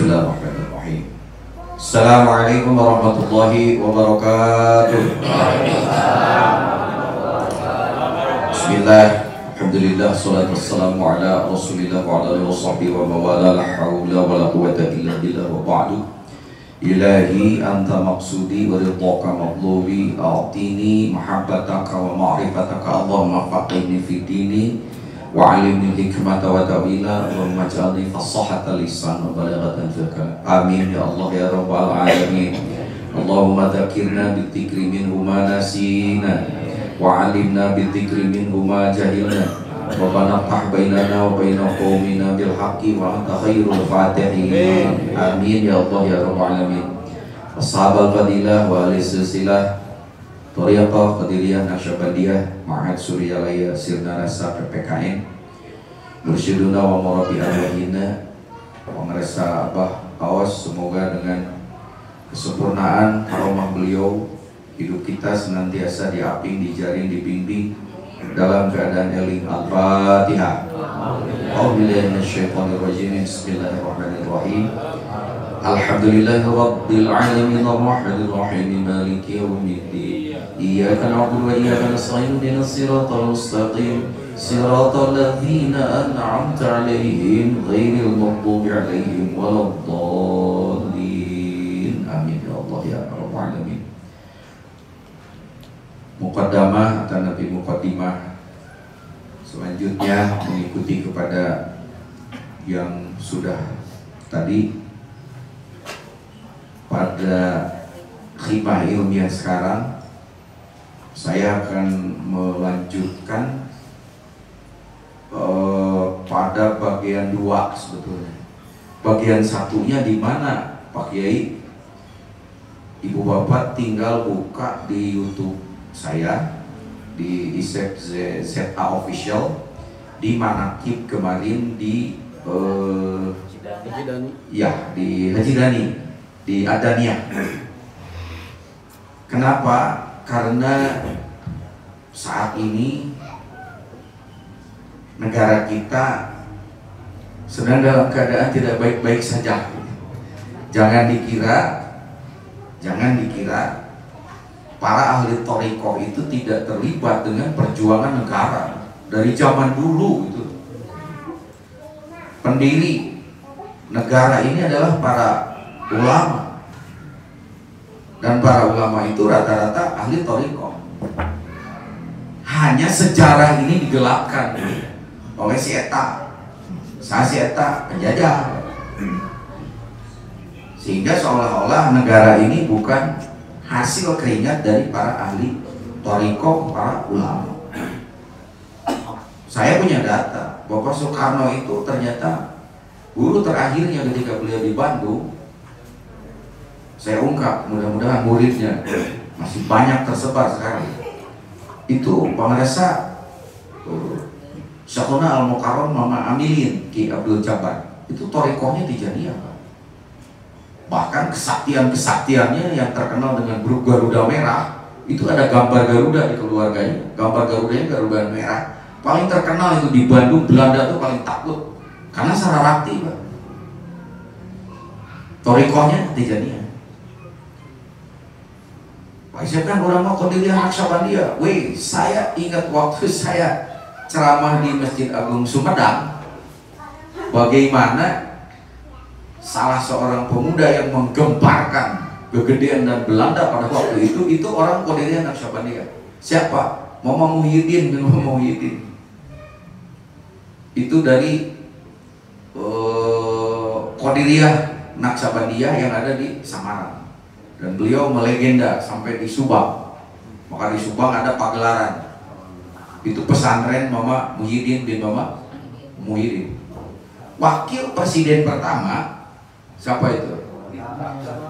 Bismillahirrahmanirrahim. Assalamualaikum warahmatullahi wabarakatuh. Bismillah, alhamdulillah, salatu wassalamu ala rasulillah wa ala alihi wa sahbihi wa mawala, la hawla wa la quwwata illa billah wa ba'du. Ilahi anta maqsudi wa ridhaka matlubi, a'tini mahabbataka wa ma'rifataka, Allahumma faqihni fi dini wa alimni hikmata wa ta'wila wa maj'alni fasahata lisan wa balaghatan fil kalam. Amin ya Allah ya rabbal alamin. Allahumma dzakirna bidzikri minhu ma nasina wa alimna bidzikri minhu ma jahilna. Rabbana ftah bainana wa baina qaumina bil haqqi wa anta khairul fatihin. Amin ya Allah ya rabbal alamin. Ashabul fadilah wa ahli silsilah Thariqah Qadiriyah Naqsyabandiyah Ma'had Suryalaya Sirna Rasa PPKN Mursyiduna wa murabi arwahina Pengerasa Abah Awas, semoga dengan kesempurnaan karomah beliau hidup kita senantiasa diaping, dijaring, dibimbing dalam keadaan eling. Al-Fatihah. A'udzubillahi minasyaitonirrajim. Bismillahirrahmanirrahim. Alhamdulillahi rabbil alamin arrahmanir rahim maliki yaumiddin. Iyyaka na'budu wa iyyaka nasta'in ihdinas siratal mustaqim siratal ladzina an'amta 'alaihim ghairil maghdubi 'alaihim waladdallin. Amin ya Allah ya rabbal alamin. Muqaddamah atau Nabi Muqaddimah selanjutnya mengikuti kepada yang sudah tadi. Pada khimah ilmiah sekarang saya akan melanjutkan pada bagian 2 sebetulnya. Bagian satunya di mana Pak Kiai, Ibu Bapak tinggal buka di YouTube saya di ZA Official di Manakib kemarin di ya di Haji Dani di Adaniyah. Kenapa? Karena saat ini negara kita sedang dalam keadaan tidak baik-baik saja. Jangan dikira para ahli thariqah itu tidak terlibat dengan perjuangan negara dari zaman dulu. Itu pendiri negara ini adalah para ulama, dan para ulama itu rata-rata ahli thariqah. Hanya sejarah ini digelapkan oleh si eta penjajah, sehingga seolah-olah negara ini bukan hasil keringat dari para ahli thariqah, para ulama. Saya punya data, Bapak Soekarno itu ternyata guru terakhirnya ketika beliau di Bandung. Saya ungkap, mudah-mudahan muridnya masih banyak tersebar sekarang. Itu pengerasa Syekhuna Al-Mukarram Mama Amilin Ki Abdul Jabbar, itu thariqahnya Tijaniyah. Bahkan kesaktiannya yang terkenal dengan grup Garuda Merah, itu ada gambar Garuda di keluarganya. Gambar Garudanya Garuda Merah. Paling terkenal itu di Bandung, Belanda tuh paling takut karena Sararakti, Pak. Thariqahnya Tijaniyah. Saya kan ulama Qadiriyah Naqsyabandiyah. Saya ingat waktu saya ceramah di Masjid Agung Sumedang, bagaimana salah seorang pemuda yang menggemparkan kegedean dan Belanda pada waktu itu orang Qadiriyah Naqsyabandiyah. Siapa? Mama Muhyiddin bin Mama Muhyiddin. Itu dari Qadiriyah Naqsyabandiyah yang ada di Samarang. Dan beliau melegenda sampai di Subang. Maka di Subang ada pagelaran. Itu pesantren Mama Muhyiddin bin Mama Muhyiddin. Wakil presiden pertama siapa itu?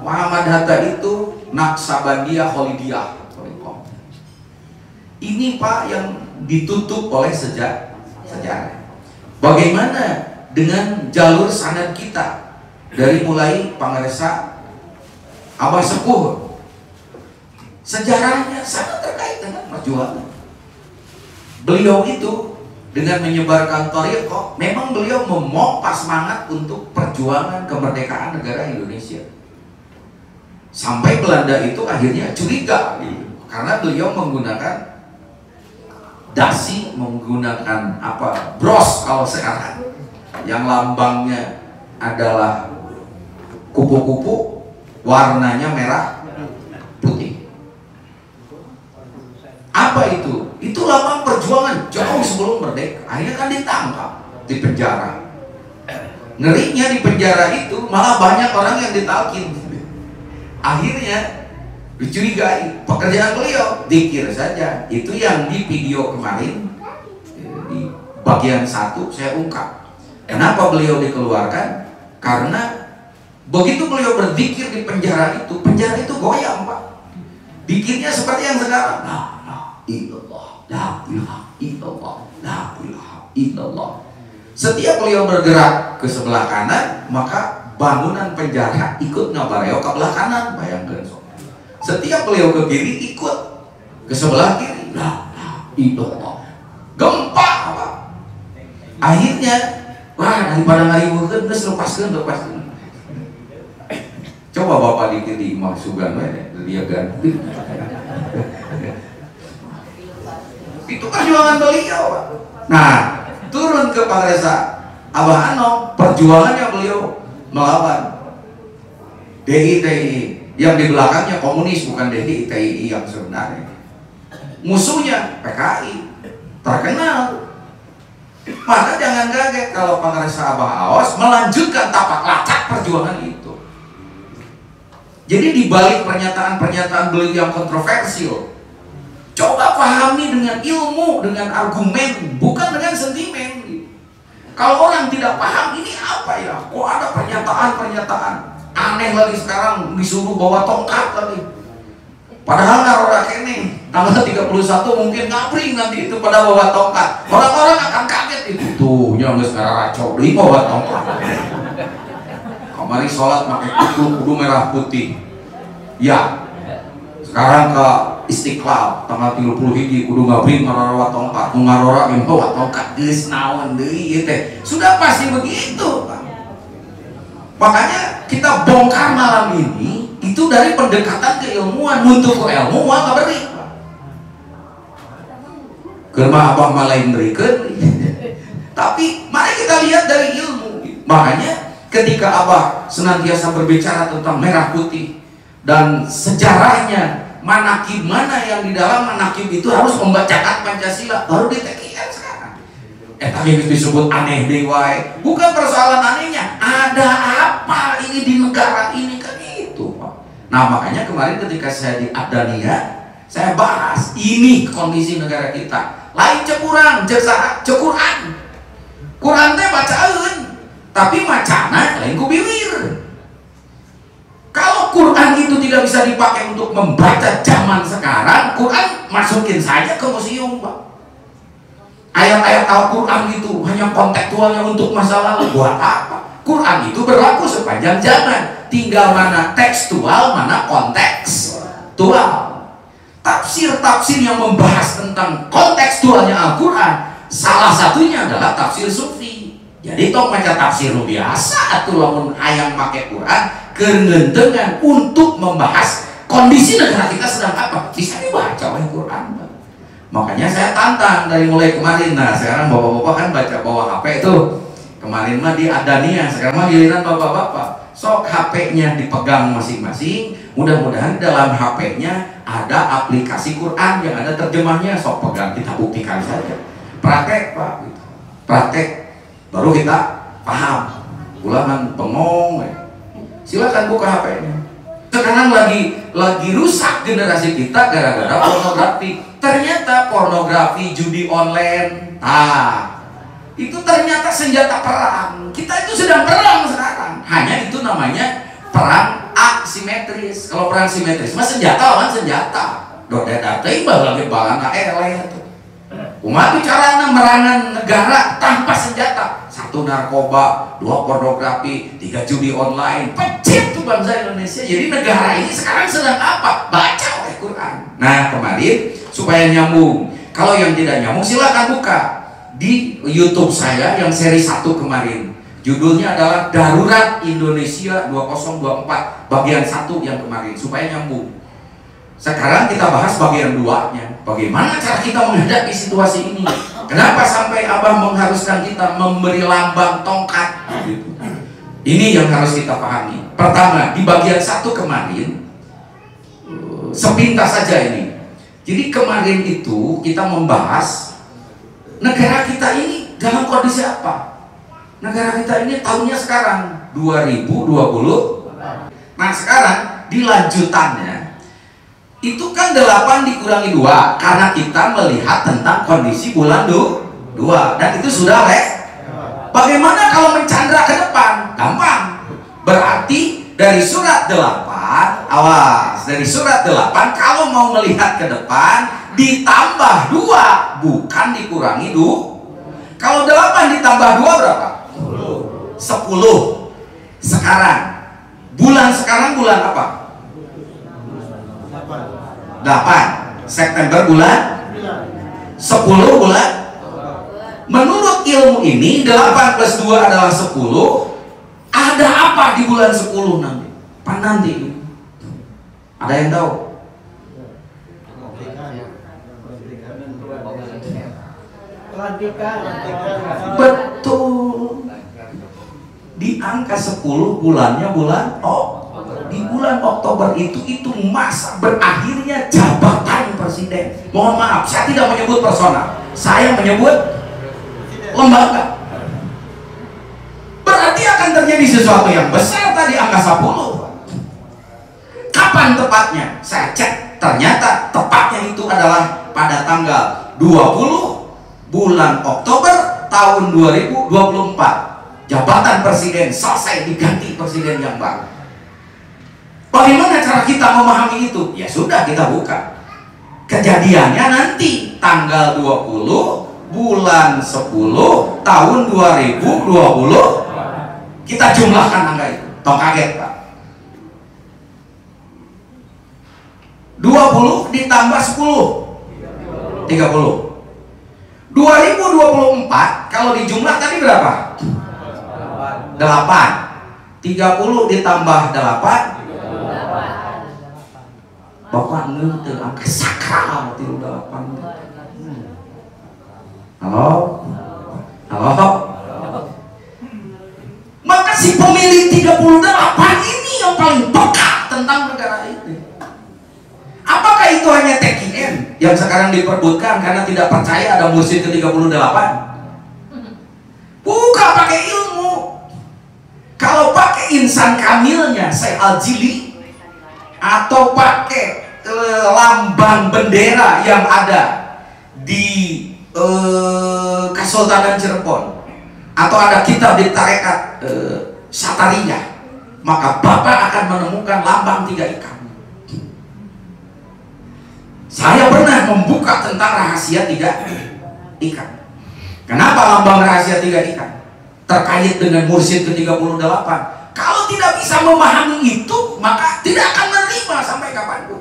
Muhammad Hatta itu Naqsyabandiyah Khalidiyah. Ini Pak yang ditutup oleh sejarah. Bagaimana dengan jalur sanad kita dari mulai Pangeresa Abah Sepuh? Sejarahnya sangat terkait dengan perjuangan. Beliau itu dengan menyebarkan thariqah, memang beliau memompa semangat untuk perjuangan kemerdekaan negara Indonesia. Sampai Belanda itu akhirnya curiga karena beliau menggunakan dasi, menggunakan bros kalau sekarang, yang lambangnya adalah kupu-kupu, warnanya merah putih. Apa itu? Itu lambang perjuangan jauh sebelum merdeka. Akhirnya kan ditangkap, di penjara. Ngerinya di penjara itu malah banyak orang yang ditalkin. Akhirnya dicurigai pekerjaan beliau, dikir saja. Itu yang di video kemarin di bagian 1 saya ungkap. Kenapa beliau dikeluarkan? Karena begitu beliau berzikir di penjara itu goyang, Pak. Dikirnya seperti yang sekarang. La ilallah, la ilaha illallah, la ilaha illallah. Setiap beliau bergerak ke sebelah kanan, maka bangunan penjara ikut ngabareo ke belah kanan. Bayangkan, setiap beliau ke kiri ikut ke sebelah kiri. La ilallah. Gempa, Pak. Akhirnya, wah, daripada ngaribukeun geus lepaskeun. Coba Bapak dikit di Imam Sugan dia ganti. Itu perjuangan beliau, Pak. Nah, turun ke Pangresa Abah Anom, perjuangannya beliau melawan DI yang di belakangnya komunis, bukan DI yang sebenarnya. Musuhnya PKI terkenal. Maka jangan kaget kalau Pangresa Abah Aos melanjutkan tapak lacak perjuangan itu. Jadi di balik pernyataan-pernyataan beliau yang kontroversial, coba pahami dengan ilmu, dengan argumen, bukan dengan sentimen. Kalau orang tidak paham ini apa ya? Kok ada pernyataan-pernyataan aneh lagi sekarang, disuruh bawa tongkat lagi. Padahal ngarora kene tanggal 31 mungkin ngabring nanti itu pada bawa tongkat. Orang-orang akan kaget itu. Tuh, yang geus ngaracok deui bawa tongkat. Kamari sholat pakai kudu merah putih. Ya. Sekarang ke Istiqlal tanggal 30 hiji kudu ngabring ngarora tongkat, ngarora ge bawa tongkat geus naon deui ieu teh. Sudah pasti begitu, Pak. Makanya kita bongkar malam ini itu dari pendekatan keilmuan, untuk ilmu mah kaberi. Keur mah abah mah lain berikeun. Tapi mari kita lihat dari ilmu. Makanya ketika abah senantiasa berbicara tentang merah putih dan sejarahnya, manakib mana yang di dalam manakib itu harus membacakan Pancasila, baru ditekian sekarang. Tapi itu disebut aneh deh, wae. Bukan persoalan anehnya, ada apa ini di negara ini, kan itu, Pak. Nah makanya kemarin ketika saya di Adania, saya bahas ini kondisi negara kita. Lain cekurang, cekuran. Quran teh bacaeun, tapi macana lain ku bibir. Kalau Quran itu tidak bisa dipakai untuk membaca zaman sekarang, Quran masukin saja ke museum, Pak. Ayat-ayat Al-Quran itu hanya kontekstualnya untuk masa lalu, buat apa? Quran itu berlaku sepanjang zaman, tinggal mana tekstual, mana kontekstual. Tafsir-tafsir yang membahas tentang kontekstualnya Al-Quran, salah satunya adalah tafsir sufi. Jadi toh macam tafsir biasa atau lamun hayang pakai Quran kerendengan untuk membahas kondisi negara kita sedang apa, bisa dibaca oleh Quran. Makanya saya tantang dari mulai kemarin. Nah sekarang bapak-bapak kan baca bawa HP itu. Kemarin mah di Adania, sekarang mah giliran bapak-bapak. Sok HP-nya dipegang masing-masing. Mudah-mudahan dalam HP-nya ada aplikasi Quran yang ada terjemahnya. Sok pegang, kita buktikan saja. Praktek, Pak. Praktek. Baru kita paham. Ulangan pengong. Silakan buka HP-nya. Sekarang lagi rusak generasi kita gara-gara pornografi. Ternyata pornografi, judi online, itu ternyata senjata perang. Kita itu sedang perang sekarang. Hanya itu namanya perang asimetris. Kalau perang simetris, mah senjata lawan senjata. Dodeta teh lagi balana eleh tuh. Kumaha carana merangan negara tanpa senjata? 1 narkoba, 2 pornografi, 3 judi online. Pecit tuh bangsa Indonesia. Jadi negara ini sekarang sedang apa? Baca oleh Quran. Nah kemarin supaya nyambung. Kalau yang tidak nyambung silakan buka di YouTube saya yang seri 1 kemarin. Judulnya adalah Darurat Indonesia 2024 bagian 1 yang kemarin, supaya nyambung. Sekarang kita bahas bagian 2-nya. Bagaimana cara kita menghadapi situasi ini? Kenapa sampai Abah mengharuskan kita memberi lambang tongkat? Gitu. Ini yang harus kita pahami. Pertama, di bagian 1 kemarin, sepintas saja ini. Jadi kemarin itu kita membahas negara kita ini dalam kondisi apa? Negara kita ini tahunnya sekarang 2020. Nah sekarang di lanjutannya itu kan 8 dikurangi 2 karena kita melihat tentang kondisi bulan 2 dan itu sudah bagaimana kalau mencandra ke depan? Gampang. Berarti dari surat 8, awas, dari surat 8 kalau mau melihat ke depan ditambah 2 bukan dikurangi 2. Kalau 8 ditambah 2 berapa? 10. Sekarang bulan apa? 8. September bulan 10 bulan. Menurut ilmu ini 8 plus 2 adalah 10. Ada apa di bulan 10 nanti? Nanti ada yang tahu? Betul. Di angka 10 bulannya bulan di bulan Oktober itu masa berakhirnya jabatan presiden. Mohon maaf, saya tidak menyebut personal, saya menyebut lembaga. Berarti akan terjadi sesuatu yang besar tadi angka 10. Kapan tepatnya? Saya cek, ternyata tepatnya itu adalah pada tanggal 20 bulan Oktober tahun 2024. Jabatan presiden selesai, diganti presiden yang baru. Bagaimana cara kita memahami itu? Ya sudah, kita buka. Kejadiannya nanti tanggal 20 bulan 10 tahun 2020. Kita jumlahkan angka itu. Tong kaget Pak. 20 ditambah 10 30. 2024 kalau dijumlah tadi berapa? 8. 30 ditambah 8. Bapak ngerti angka sakral itu 8. Halo? Halo? Maka si pemilih 38 ini yang paling peka tentang negara ini. Apakah itu hanya TKN yang sekarang diperbutkan karena tidak percaya ada mursyid ke-38? Bukan, pakai ilmu. Kalau pakai insan kamilnya Syekh Al-Jili atau pakai lambang bendera yang ada di Kesultanan Cirebon atau ada kitab di tarekat Satariyah, maka Bapak akan menemukan lambang 3 ikan. Saya pernah membuka tentang rahasia 3 ikan. Kenapa lambang rahasia 3 ikan? Terkait dengan mursyid ke-38. Kalau tidak bisa memahami itu, maka tidak akan menerima sampai kapanpun.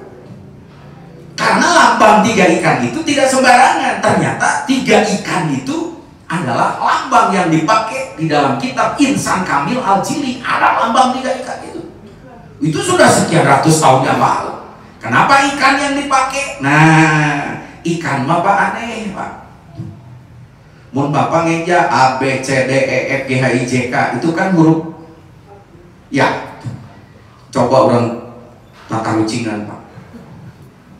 Karena lambang 3 ikan itu tidak sembarangan. Ternyata 3 ikan itu adalah lambang yang dipakai di dalam kitab Insan Kamil Al-Jili. Ada lambang 3 ikan itu. Itu sudah sekian ratus tahun yang lalu. Kenapa ikan yang dipakai? Nah, ikan mah Pak aneh Pak. Mun Bapak ngeja A, B, C, D, E, F, G, H, I, J, K itu kan huruf ya. Coba orang tata rucingan Pak.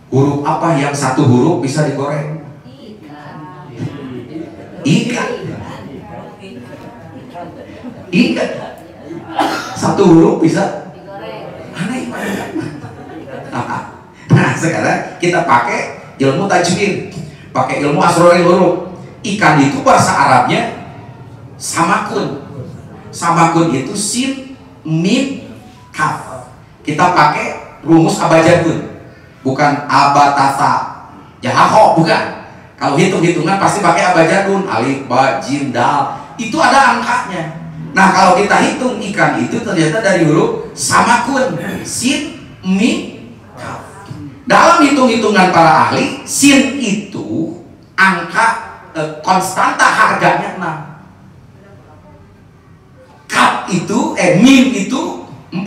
Huruf apa yang satu huruf bisa digoreng? Ikan. Ikan. Satu huruf bisa aneh Pak. Nah sekarang kita pakai ilmu tajwid, pakai ilmu asroril huruf. Ikan itu bahasa Arabnya samakun. Samakun itu sin, mim, kaf. Kita pakai rumus abajadun, bukan abatasa, jahaho, bukan. Kalau hitung-hitungan pasti pakai abajadun, alif, ba, jim, dal. Itu ada angkanya. Nah kalau kita hitung ikan itu ternyata dari huruf samakun, sin, mim, kaf. Dalam hitung-hitungan para ahli, sin itu angka konstanta harganya 6. itu mim itu 4.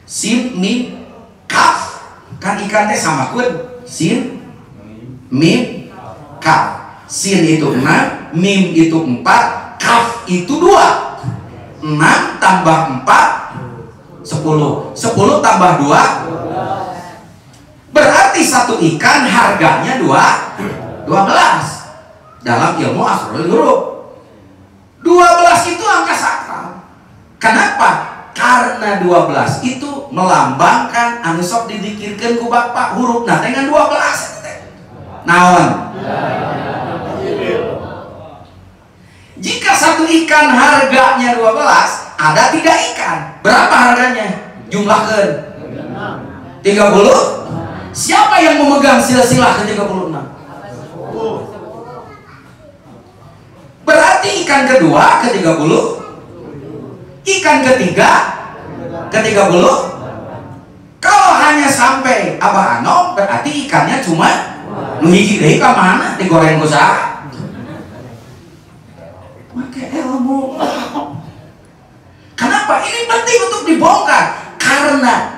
Sin, mim, kaf. Kan ikan teh sama kun. Sin, mim, kaf. Sin itu 6, mim itu 4, kaf itu 2. 6 tambah 4 10. 10 tambah 2 berarti satu ikan harganya 12 dalam ilmu asrul huruf. 12 itu angka sakral. Kenapa? Karena 12 itu melambangkan anu sok didikirkeun ku Bapak huruf nah dengan 12 naon. Jika satu ikan harganya 12, ada 3 ikan. Berapa harganya? Jumlahkan 30. Siapa yang memegang silsilah ke 36? Berarti ikan kedua ke 30, ikan ketiga ke 30. Kalau hanya sampai Abah Anom, berarti ikannya cuma nu hiji deui ka mana digoreng ku saha? Pakai ilmu. Kenapa? Ini penting untuk dibongkar. Karena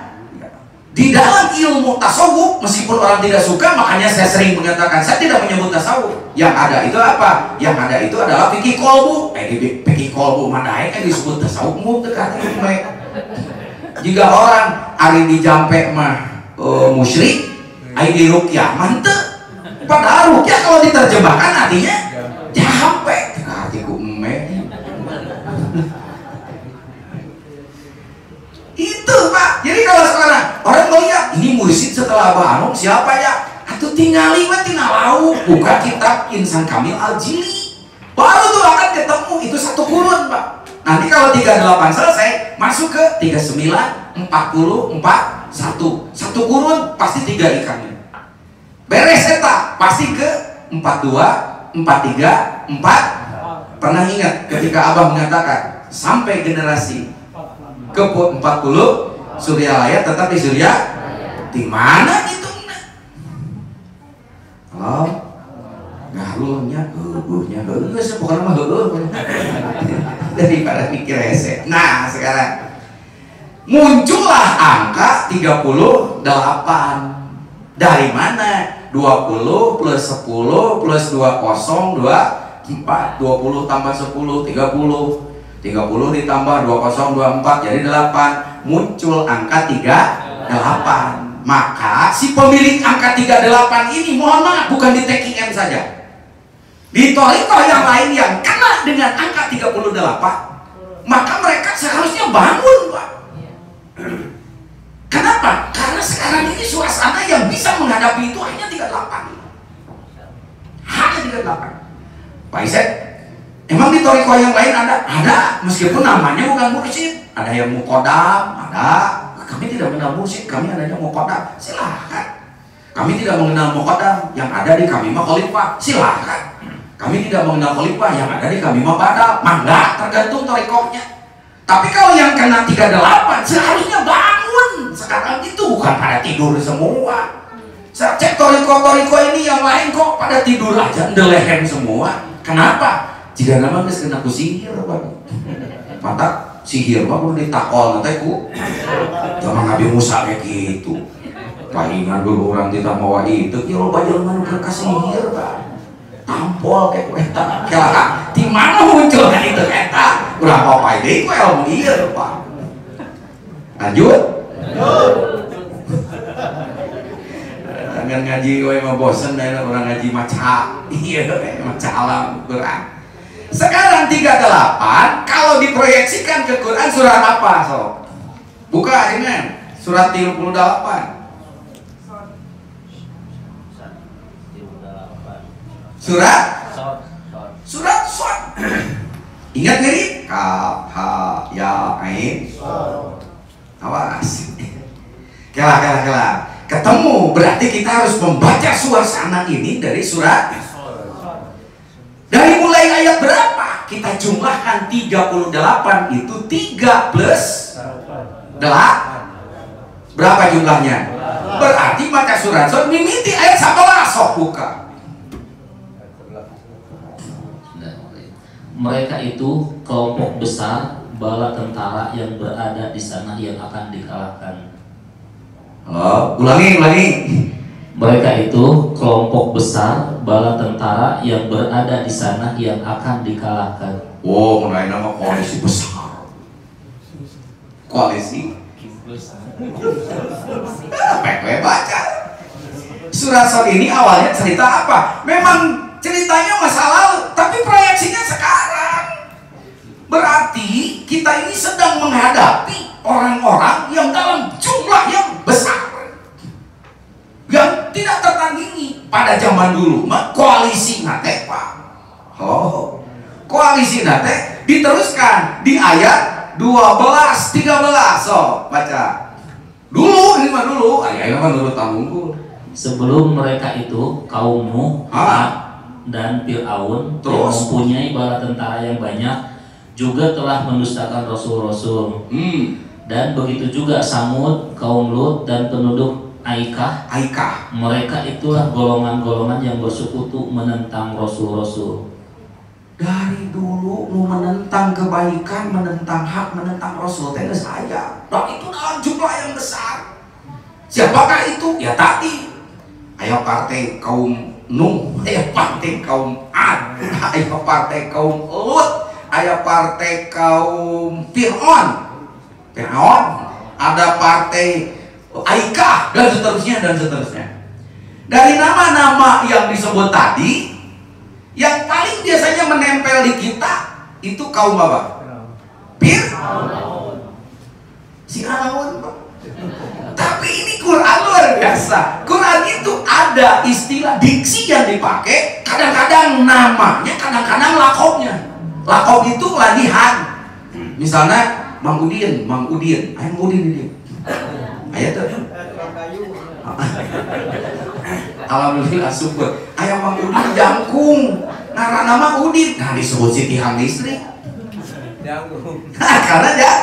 di dalam ilmu tasawuf, meskipun orang tidak suka, makanya saya sering mengatakan saya tidak menyebut tasawuf. Yang ada itu apa? Yang ada itu adalah fikih kolbu. Fikih kolbu mana yang disebut tasawuf dekat itu. Jika orang ari di jampe mah musyrik, ari di ruqyah mantep. Padahal ruqyah kalau diterjemahkan artinya jampe. Itu Pak. Jadi kalau sekarang orang melihat ini mursyid setelah Abah Anom siapa ya? Atuh tingali mah tina lauk buka kitab Insan Kamil Al-Jili. Baru tuh akan ketemu itu satu kurun Pak. Nanti kalau 38 selesai masuk ke 39, 40, 41. Satu kurun pasti 3 ikannya. Beres eta pasti ke 42, 43, 4. Pernah ingat ketika Abah mengatakan sampai generasi ke 40 Surya Laya tetap di Surya di mana gitu? Halo, ngaruhnya, bukan mah daripada pikir rese. Nah sekarang muncullah angka 38. Dari mana? 20 plus 10 plus 20 24. 20 tambah 10 30. 30 ditambah 2024 jadi 8. Muncul angka 38. Maka si pemilik angka 38 ini mohon maaf bukan di TKM saja, di thariqah yang lain yang kena dengan angka 38, maka mereka seharusnya bangun Pak. Kenapa? Karena sekarang ini suasana yang bisa menghadapi itu hanya 38. Hanya 38. Pak Isek, emang di thariqah yang lain ada? Ada, meskipun namanya bukan mursyid. Ada yang muqaddam, ada. Kami tidak mengenal mursyid, kami adanya muqaddam. Silahkan. Kami tidak mengenal muqaddam, yang ada di kami mah khalifah. Silahkan. Kami tidak mengenal khalifah, yang ada di kami mah badal. Mangga, tergantung thariqahnya. Tapi kalau yang kena 38, seharusnya bangun. Sekarang itu bukan pada tidur semua. Saya cek thariqah ini yang lain kok pada tidur aja, ndelehen semua. Kenapa? Jika nama geus kena ku sihir Pak. Mata sihir mah kudu ditakol nanti ku. Zaman Nabi Musa kayak gitu. Palingan dulu orang kita mawa itu ya lo bajelma nu keur sihir Pak. Tampol kayak ku eta. Kira di mana muncul kan itu eta? Berapa apa deui ku ilmu ieu Pak. Lanjut. Jangan ngaji we mah bosen da orang ngaji maca. Iya maca alam Quran. Sekarang 38 kalau diproyeksikan ke Quran surat apa so? Buka dengan surat 38. Surat Shad. Ingat nih? Kaf, ha, ya, ain. Awas. Kela. Ketemu berarti kita harus membaca suasana ini dari surat. Dari mulai ayat berapa? Kita jumlahkan 38 itu 3 plus 8. Berapa jumlahnya? Berarti maka surat Shad mimiti ayat 11 sok buka. mereka itu kelompok besar bala tentara yang berada di sana yang akan dikalahkan. Halo, ulangi. Mereka itu kelompok besar bala tentara yang berada di sana yang akan dikalahkan. Oh, mulai nama koalisi besar. Koalisi. Baik baca. Surat Shad ini awalnya cerita apa? Memang ceritanya masa lalu, tapi proyeksinya sekarang. Berarti kita ini sedang menghadapi orang-orang yang dalam jumlah yang besar, yang tidak tertandingi. Pada zaman dulu koalisi nate Pak. Oh, koalisi nate diteruskan di ayat 12, 13. So, baca. Dulu, ini mah dulu. Ayat mah dulu tamungkul. Sebelum mereka itu kaum Nuh, dan Fir'aun yang mempunyai bala tentara yang banyak juga telah mendustakan rasul-rasul. Dan begitu juga Samud, kaum Lut dan penduduk Aikah. Mereka itulah golongan-golongan yang bersekutu menentang rasul-rasul. Dari dulu lu menentang kebaikan, menentang hak, menentang rasul teh saya. Dan itu dalam jumlah yang besar. Siapakah itu? Ya tadi aya partai kaum Nuh, aya partai kaum Ad, aya partai kaum Lut, aya partai kaum Fir'aun, ada partai Aikah, dan seterusnya. Dari nama-nama yang disebut tadi, yang paling biasanya menempel di kita itu kaum apa? Fir'aun. Si Firaun, Pak. Tapi ini Quran luar biasa. Quran itu ada istilah diksi yang dipakai, kadang-kadang namanya, kadang-kadang lakopnya. Lakop itu latihan. Misalnya Mang Udin, ayo Udin ini. Ayo tuh. Alhamdulillah syukur. Ayo Mang Udin jangkung. Nah, nama Udin. Nah, disebut si tihang listrik. Jangkung. Karena dia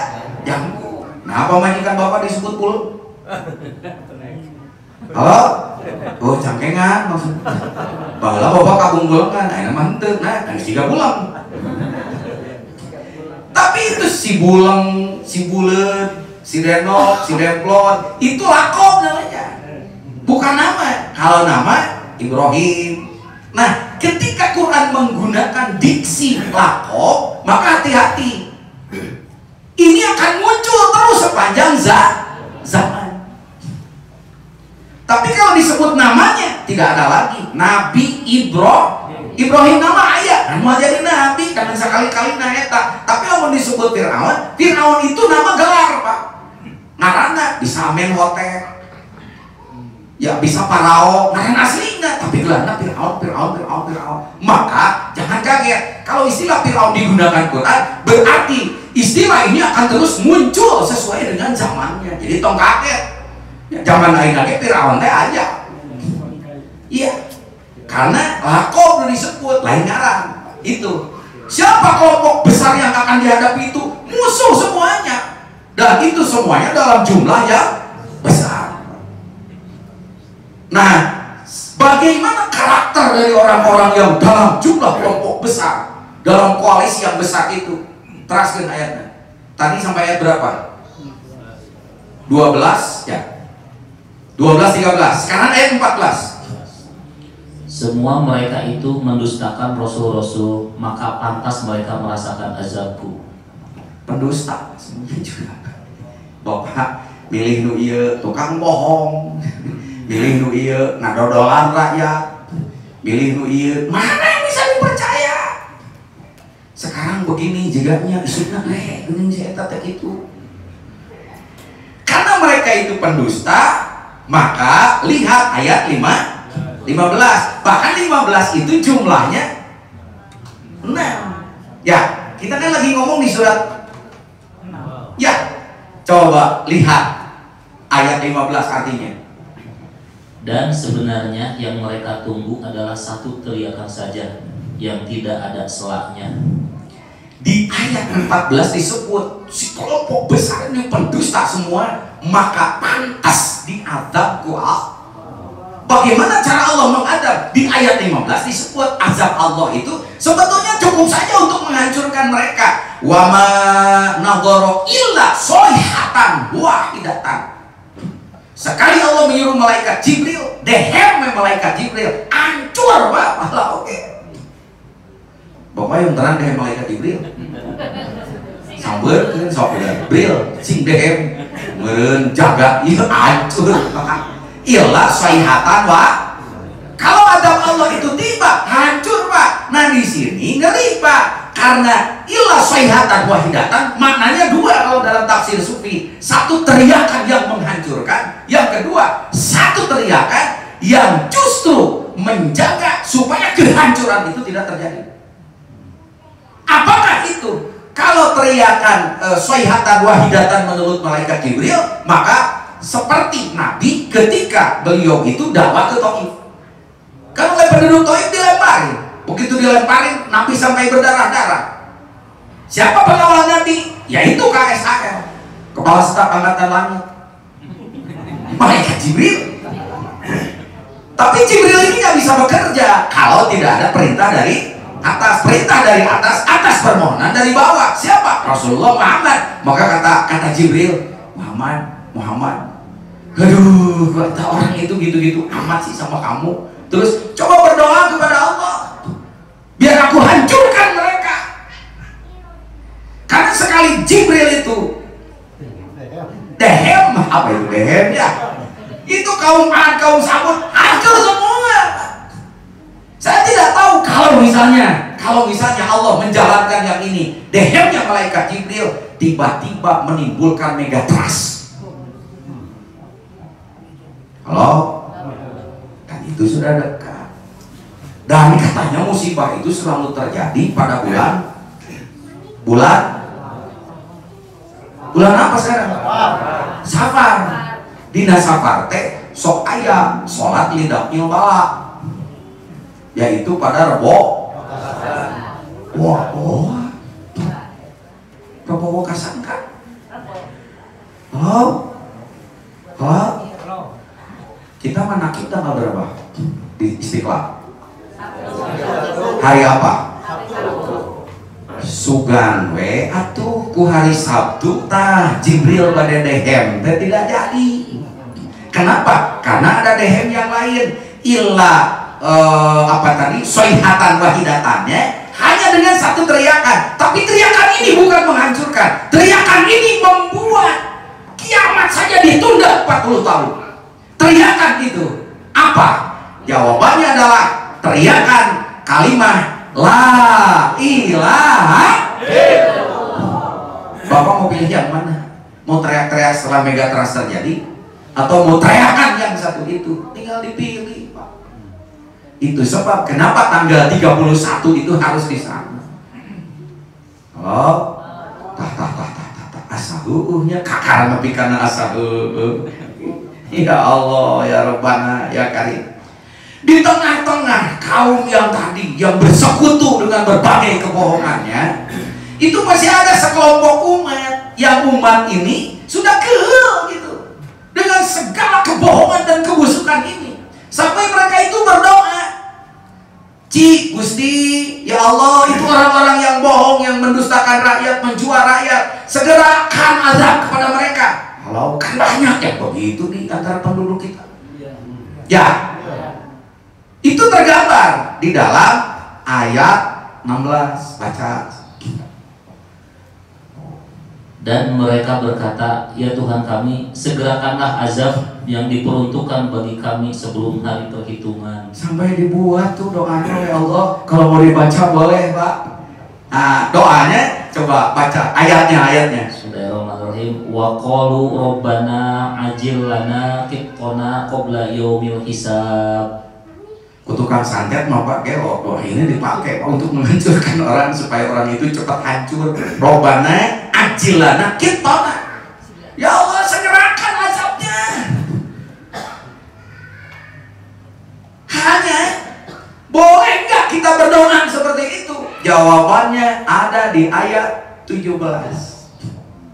jangkung. Nah, apa majikan bapak disebut pul? Halo? Oh, cangkengan maksudnya. Baheula bapak kabung bulangan, ayeuna mah henteu. Nah, geus 3 bulan. Tapi itu si bulang, si buleut, si denok, si demplon, itu lakop namanya. Bukan nama. Kalau nama Ibrahim. Nah, ketika Quran menggunakan diksi lakop, maka hati-hati. Ini akan muncul terus sepanjang zaman. Tapi kalau disebut namanya tidak ada lagi. Nabi Ibrahim nama ayah, nama jadi nabi karena sekali-kali naeta. Tapi kalau disebut Fir'aun itu nama gelar, Pak. Ngaranna bisa Amenhotep, ya bisa Parao, ngaran aslinya, tapi gelarnya Fir'aun. Maka jangan kaget kalau istilah Fir'aun digunakan Quran, berarti istilah ini akan terus muncul sesuai dengan zamannya. Jadi tong kaget. Ya, zaman lain lagi Fir'aun teh aja. Iya. Karena lakop disebut lain ngaran. Itu. Siapa kelompok besar yang akan dihadapi itu? Musuh semuanya. Dan itu semuanya dalam jumlah yang besar. Nah, bagaimana karakter dari orang-orang yang dalam jumlah kelompok besar, dalam koalisi yang besar itu? Teraskan ayatnya. Tadi sampai ayat berapa? 12 ya. 12, 13. Sekarang ayat 14. Semua mereka itu mendustakan rasul-rasul, maka pantas mereka merasakan azabku. Pendusta semuanya juga. Bapak milih nu ieu tukang bohong. Milih nu ieu ngadodolan rakyat. Milih nu ieu mana yang bisa dipercaya? Sekarang begini jiganya isuna geuning si eta teh kitu. Karena mereka itu pendusta, maka lihat ayat 15. Bahkan 15 itu jumlahnya 6. Ya, kita kan lagi ngomong di surat. Ya, coba lihat ayat 15 artinya. Dan sebenarnya yang mereka tunggu adalah satu teriakan saja yang tidak ada selaknya. Di ayat 14 disebut si kelompok besar ini pendusta semua, maka pantas diadab ku Allah. Bagaimana cara Allah mengadab? Di ayat 15 disebut azab Allah itu sebetulnya cukup saja untuk menghancurkan mereka. Wa ma nadhara illa sayhatan wahidatan. Sekali Allah menyuruh malaikat Jibril, dehem malaikat Jibril, hancur Pak. Malah oke. Bapak yang terang dehem malaikat Jibril. Sambil kan sok Jibril sing dehem meureun jaga ieu hancur. Iyalah sayhatan Pak. Kalau azab Allah itu tiba, hancur Pak. Nah di sini ngeri Pak. Karena ilah sayhatan wahidatan maknanya dua kalau dalam tafsir sufi. Satu teriakan yang menghancurkan, yang kedua satu teriakan yang justru menjaga supaya kehancuran itu tidak terjadi. Apakah itu? Kalau teriakan sayhatan wahidatan menurut malaikat Jibril, maka seperti Nabi ketika beliau itu dakwah ke Taif. Kan oleh penduduk Taif dilemparin. Begitu dilemparin, Nabi sampai berdarah-darah. Siapa pengawal Nabi? Yaitu KSAL, Kepala Staf Angkatan Langit, malaikat Jibril. Tapi Jibril ini nggak bisa bekerja kalau tidak ada perintah dari atas. Perintah dari atas, atas permohonan dari bawah. Siapa? Rasulullah Muhammad. Maka kata Jibril, Muhammad. Aduh, kata orang itu gitu-gitu amat sih sama kamu. Terus coba berdoa kepada Allah biar aku hancurkan mereka. Karena sekali Jibril itu dehem, apa itu dehem ya? Itu kaum Ad, kaum Samud hancur semua. Saya tidak tahu kalau misalnya Allah menjalankan yang ini, dehemnya malaikat Jibril tiba-tiba menimbulkan megatrust. Halo? Kan itu sudah dekat. Dan katanya musibah itu selalu terjadi pada bulan apa sekarang? Safar. Dina Safar teh sok aya salat lidah ilbala, yaitu pada Rebo. Rebo kasangka. Halo? Kita menakib tanggal berapa di Istiqlal? Hari apa? Sugan we atuh ku hari Sabtu tah Jibril bade dehem teh tidak jadi. Kenapa? Karena ada dehem yang lain. Sayhatan wahidatannya hanya dengan satu teriakan. Tapi teriakan ini bukan menghancurkan. Teriakan ini membuat kiamat saja ditunda 40 tahun. Teriakan itu apa? Jawabannya adalah teriakan kalimat la ilaha illallah. Bapak mau pilih yang mana? Mau teriak-teriak setelah megatrust terjadi atau mau teriakan yang satu itu? Tinggal dipilih Pak. Itu sebab kenapa tanggal 31 itu harus di sana. Oh, asahuhnya kakar nepi kana asahuh. Ya Allah, ya Rabbana, ya Karim. Di tengah-tengah kaum yang tadi yang bersekutu dengan berbagai kebohongannya, itu masih ada sekelompok umat yang umat ini sudah kehel gitu dengan segala kebohongan dan kebusukan ini, sampai mereka itu berdoa, Ci Gusti, ya Allah, itu orang-orang yang bohong, yang mendustakan rakyat, menjual rakyat, segerakan azab kepada mereka. Kalau kan banyak yang begitu di antara penduduk kita. Ya, itu tergambar di dalam ayat 16. Baca. Dan mereka berkata, ya Tuhan kami, segerakanlah azab yang diperuntukkan bagi kami sebelum hari perhitungan. Sampai dibuat tuh doanya, ya Allah. Kalau mau dibaca boleh Pak. Nah, doanya coba baca ayatnya. Bismillahirrahmanirrahim. Wa qalu rabbana ajil lana qitana qabla yaumil hisab. Kutukan santet mah Pak Gelo, ini dipakai Pak untuk menghancurkan orang supaya orang itu cepat hancur. Rabbana ajil lana qitana. Ya Allah, segerakan azabnya. Hanya boleh nggak kita berdoa seperti itu? Jawabannya ada di ayat 17.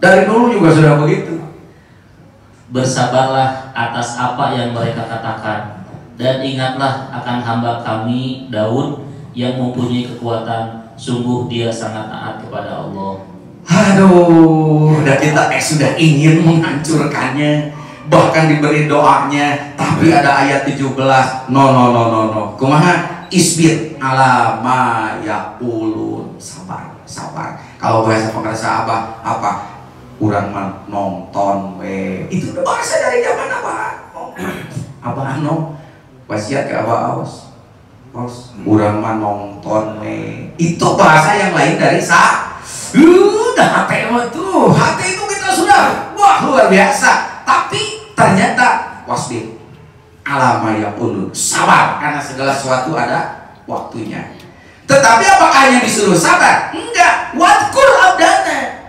Dari dulu juga sudah begitu. Bersabarlah atas apa yang mereka katakan, Dan ingatlah akan hamba kami Daud yang mempunyai kekuatan, sungguh dia sangat taat kepada Allah. Aduh, dan kita sudah ingin menghancurkannya, bahkan diberi doanya, tapi ada ayat 17. No. Kumaha? Isbir ala ma yaqulun. Sabar. Kalau bahasa pengerasa apa? Urang mah nonton we. Itu udah bahasa dari zaman Abah Ano. Wasiat ke Abah Aos. Urang mah nonton we. Itu bahasa yang lain dari udah hati tuh. Hati itu kita sudah luar biasa. Tapi ternyata wasbir alama yaqulun. Sabar karena segala sesuatu ada waktunya. Tetapi apakah hanya disuruh sabar? Enggak. Wadkur abdana.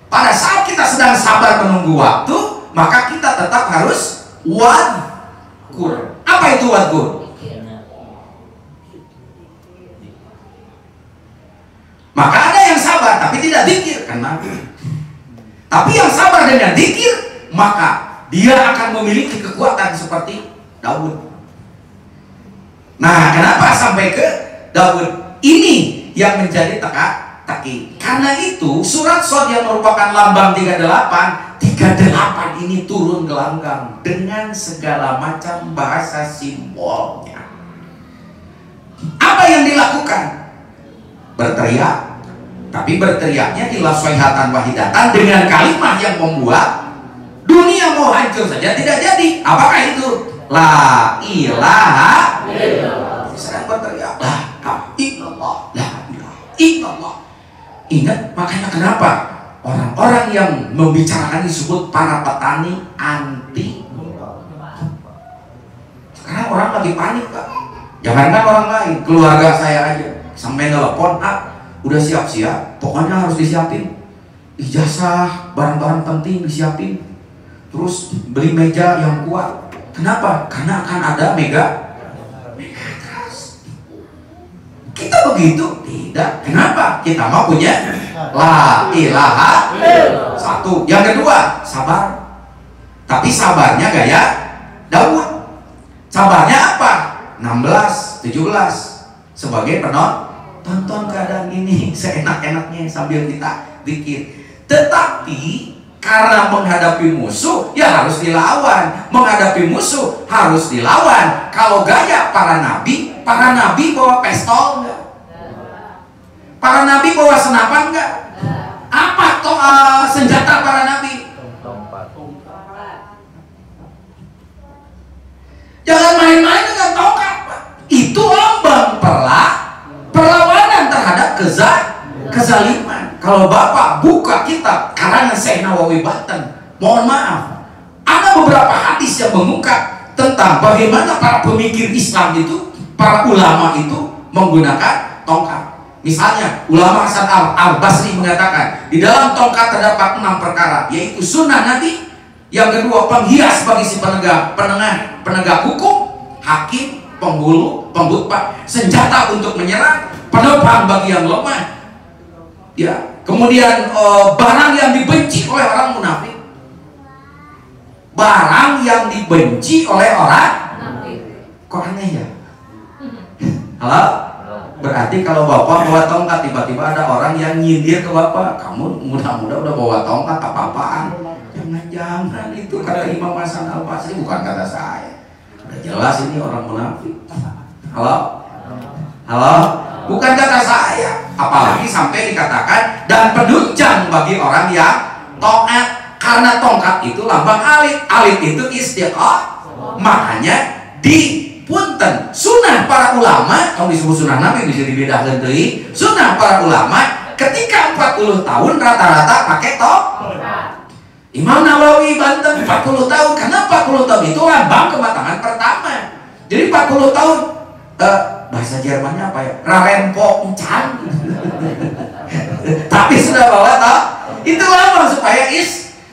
Pada saat kita sedang sabar menunggu waktu, maka kita tetap harus wadkur. Apa itu wadkur? Maka ada yang sabar tapi tidak zikir. Kenapa? Tapi yang sabar dengan zikir, maka dia akan memiliki kekuatan seperti Daud. Nah, kenapa sampai ke Daud? Ini yang menjadi teka-teki. Karena itu surat Shad yang merupakan lambang 38 ini turun gelanggang dengan segala macam bahasa simbolnya. Apa yang dilakukan? Berteriak. Tapi berteriaknya ila sayhatan wahidatan dengan kalimat yang membuat dunia mau hancur saja tidak jadi. Apakah itu? La ilaha illallah. Sedang berteriak la ilaha illallah, la ilaha illallah. Ingat, makanya kenapa orang-orang yang membicarakan disebut para petani anti. Sekarang orang lagi panik, Pak. Jangankan orang lain, keluarga saya aja sampai nelpon, udah siap-siap, pokoknya harus disiapin ijazah, barang-barang penting disiapin, terus beli meja yang kuat. Kenapa? Karena akan ada mega trust. Kita begitu? Tidak. Kenapa? Kita mau punya la ilaha satu. Yang kedua, sabar. Tapi sabarnya gaya Daud. Sabarnya apa? 16, 17 sebagai tonton keadaan ini seenak-enaknya sambil kita zikir. Tetapi karena menghadapi musuh ya harus dilawan. Menghadapi musuh harus dilawan. Kalau gaya para nabi bawa pistol enggak? Para nabi bawa senapan enggak? Apa senjata para nabi? Jangan main-main dengan tongkat, Pak. Itu lambang perlawanan terhadap kezaliman. Kalau Bapak buka kitab karangan Syekh Nawawi Banten, mohon maaf, ada beberapa hadis yang mengungkap tentang bagaimana para pemikir Islam itu, para ulama itu menggunakan tongkat. Misalnya ulama Hasan al-Basri mengatakan di dalam tongkat terdapat 6 perkara, yaitu sunnah Nabi. Yang kedua, penghias bagi si penegak hukum, hakim, penghulu, pengkhutbah, senjata untuk menyerang, penopang bagi yang lemah. Ya, kemudian barang yang dibenci oleh orang munafik. Barang yang dibenci oleh orang munafik. Kok aneh ya? Halo? Berarti kalau Bapak bawa tongkat, tiba-tiba ada orang yang nyindir ke Bapak, kamu muda-muda udah bawa tongkat, apa-apaan? Jangan, itu kata Imam Hasan al-Basri, bukan kata saya. Udah jelas ini orang munafik. Halo? Bukan kata saya. Apalagi sampai dikatakan dan penunjang bagi orang yang taat. Karena tongkat itu lambang alit. Alit itu istiqomah. Makanya di punten sunnah para ulama, kalau disebut sunnah Nabi bisa dibedakan dari sunnah para ulama, ketika 40 tahun rata-rata pakai tongkat. Imam Nawawi Banten 40 tahun. Karena 40 tahun itu lambang kematangan pertama. Jadi 40 tahun bahasa Jermannya apa ya? Rarenponchan. Tapi sudah bawa toh. Itu lambang supaya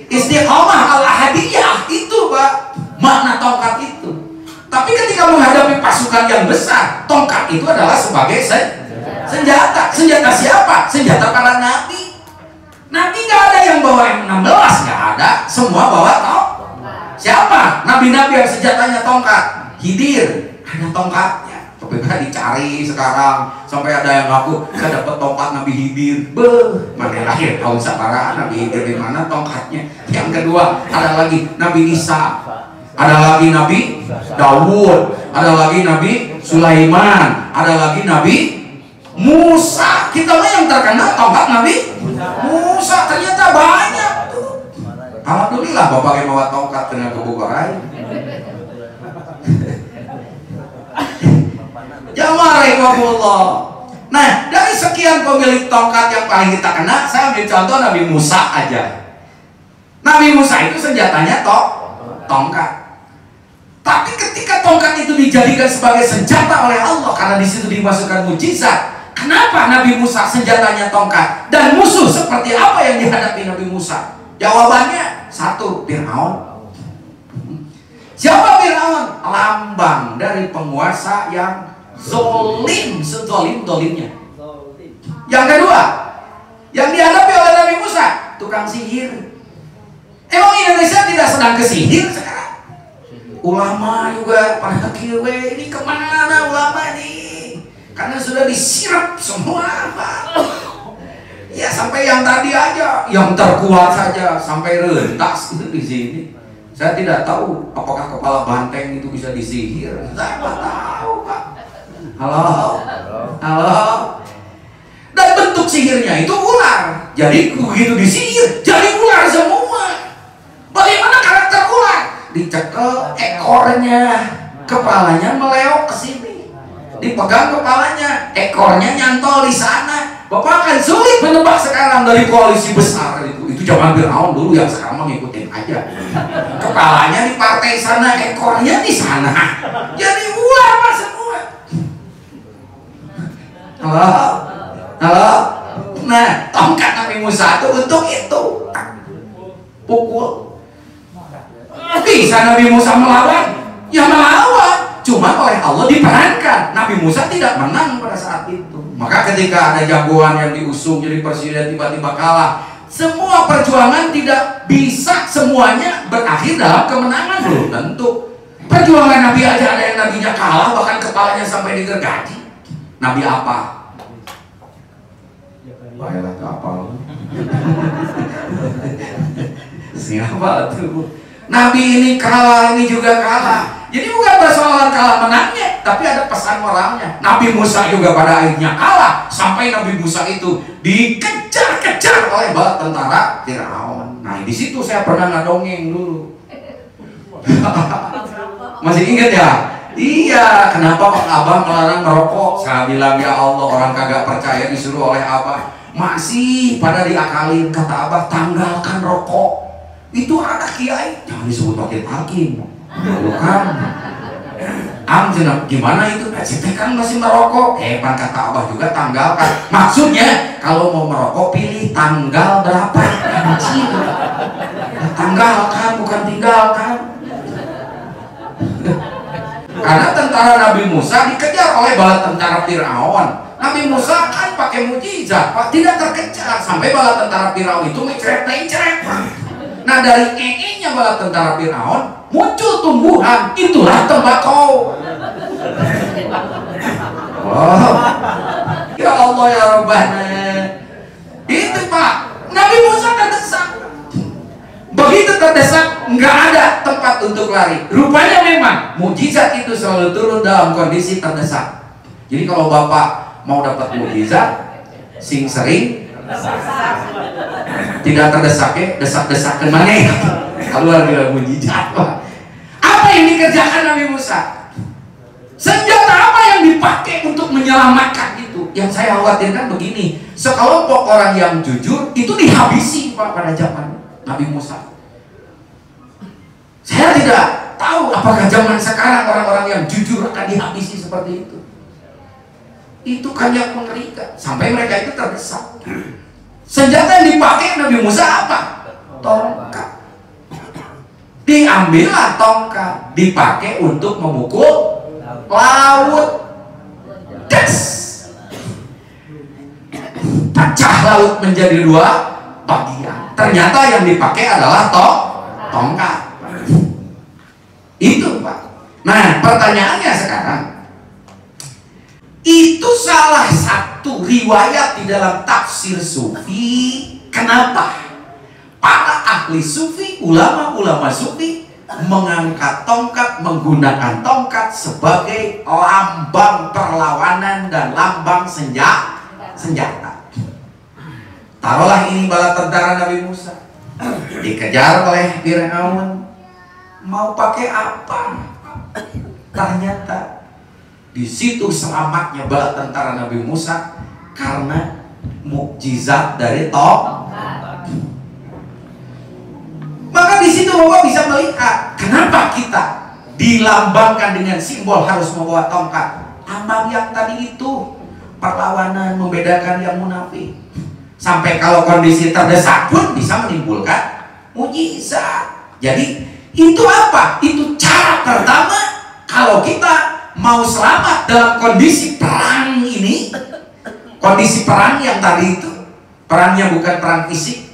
istiqomah al-ahadiyah itu, Pak. Makna tongkat itu. Tapi ketika menghadapi pasukan yang besar, tongkat itu adalah sebagai senjata. Senjata siapa? Senjata para nabi. Nabi nggak ada yang bawa M16, nggak ada. Semua bawa tongkat. Siapa? Nabi-nabi yang senjatanya tongkat. Khidir, ada tongkatnya. Tapi kan dicari sekarang sampai ada yang ngaku saya dapat tongkat Nabi Khidir. Mana lahir tahun sabaraha Nabi Khidir di mana tongkatnya. Yang kedua ada lagi Nabi Isa, ada lagi Nabi Daud, ada lagi Nabi Sulaiman, ada lagi Nabi Musa. Kita mah yang terkenal tongkat Nabi Musa, ternyata banyak tuh. Alhamdulillah bapak yang bawa tongkat dengan kebukaran. Jamaah. Nah, dari sekian pemilik tongkat yang paling kita kenal, saya ambil contoh Nabi Musa aja. Nabi Musa itu senjatanya tongkat. Tapi ketika tongkat itu dijadikan sebagai senjata oleh Allah, karena di situ dimasukkan mujizat, kenapa Nabi Musa senjatanya tongkat? Dan musuh seperti apa yang dihadapi Nabi Musa? Jawabannya satu, Fir'aun. Siapa Fir'aun? Lambang dari penguasa yang zolim, sezolim-zolimnya. Yang kedua, yang dihadapi oleh Nabi Musa, tukang sihir. Emang Indonesia tidak sedang ke sihir sekarang? Ulama juga pada kiwe, ini kemana ulama nih? Karena sudah disirap semua, Pak. Ya sampai yang tadi aja, yang terkuat saja sampai rentas itu di sini. Saya tidak tahu apakah kepala banteng itu bisa disihir. Saya tidak tahu, Pak. Halo. Dan bentuk sihirnya itu ular. Jadi begitu disihir, jadi ular semua. Bagaimana karakter ular? Dicekel ekornya, kepalanya meleok ke sini. Dipegang kepalanya, ekornya nyantol di sana. Bapak akan sulit menebak sekarang dari koalisi besar itu. Itu zaman Fir'aun dulu, yang sekarang ngikutin aja. Kepalanya di partai sana, ekornya di sana. Jadi ular Pak semua. Halo. Nah, tongkat Nabi Musa itu untuk itu. Pukul. Bisa Nabi Musa melawan? Ya melawan. Cuma oleh Allah diperankan. Nabi Musa tidak menang pada saat itu. Maka ketika ada jagoan yang diusung jadi presiden tiba-tiba kalah, semua perjuangan tidak bisa semuanya berakhir dalam kemenangan. Belum tentu. Perjuangan Nabi aja ada yang nabinya kalah, bahkan kepalanya sampai digergaji. Nabi apa? Baiklah ke apa? Siapa tuh? Nabi ini kalah, ini juga kalah. Jadi bukan persoalan kalah menangnya, tapi ada pesan moralnya. Nabi Musa juga pada akhirnya kalah, sampai Nabi Musa itu dikejar-kejar oleh bala tentara Fir'aun. Nah, di situ saya pernah ngadongeng dulu. Masih ingat ya? Iya, kenapa Pak Abah melarang merokok? Saya bilang, ya Allah, orang kagak percaya disuruh oleh Abah. Masih pada diakalin, kata Abah, tanggalkan rokok. Itu anak kiai, jangan disebut wakil hakim. Bukan. Gimana itu? Kita kan masih merokok. Pan kata Abah juga tanggalkan. Maksudnya kalau mau merokok pilih tanggal berapa? Tanggalkan, bukan tinggalkan. Karena tentara Nabi Musa dikejar oleh bala tentara Fir'aun. Nabi Musa kan pakai mujizat, Pak, tidak terkejar sampai bala tentara Fir'aun itu mencret-mencret. Nah, dari nya bala tentara Fir'aun muncul tumbuhan, itulah tembakau. Wow. Ya Allah ya Rabbana. Itu Pak, Nabi Musa terdesak. Begitu terdesak, nggak ada tempat untuk lari. Rupanya memang mujizat itu selalu turun dalam kondisi terdesak. Jadi kalau Bapak mau dapat mujizat, sing sering tidak terdesak ya, desak-desak kemana ya? Keluar bilang mujizat. Apa yang dikerjakan Nabi Musa? Senjata apa yang dipakai untuk menyelamatkan itu? Yang saya khawatirkan begini, sekelompok orang yang jujur itu dihabisi Pak pada zaman Nabi Musa. Saya tidak tahu apakah zaman sekarang orang-orang yang jujur akan dihabisi seperti itu. Itu kan yang mengerikan. Sampai mereka itu terdesak. Senjata yang dipakai Nabi Musa apa? Tongkat. Diambillah tongkat, dipakai untuk memukul laut. Des. Pecah laut menjadi dua bagian. Ternyata yang dipakai adalah tongkat. Itu Pak. Nah, pertanyaannya sekarang, itu salah satu riwayat di dalam tafsir sufi. Kenapa para ahli sufi, ulama-ulama sufi mengangkat tongkat, menggunakan tongkat sebagai lambang perlawanan dan lambang senjata? Taruhlah ini bala tentara Nabi Musa dikejar oleh Firaun, mau pakai apa? Ternyata di situ selamatnya bala tentara Nabi Musa karena mukjizat dari tongkat. Maka di situ Bapak bisa melihat kenapa kita dilambangkan dengan simbol harus membawa tongkat. Amal yang tadi itu perlawanan, membedakan yang munafik. Sampai kalau kondisi terdesak pun bisa menimbulkan mukjizat. Jadi itu apa? Itu cara pertama kalau kita mau selamat dalam kondisi perang ini. Kondisi perang yang tadi itu, perangnya bukan perang fisik,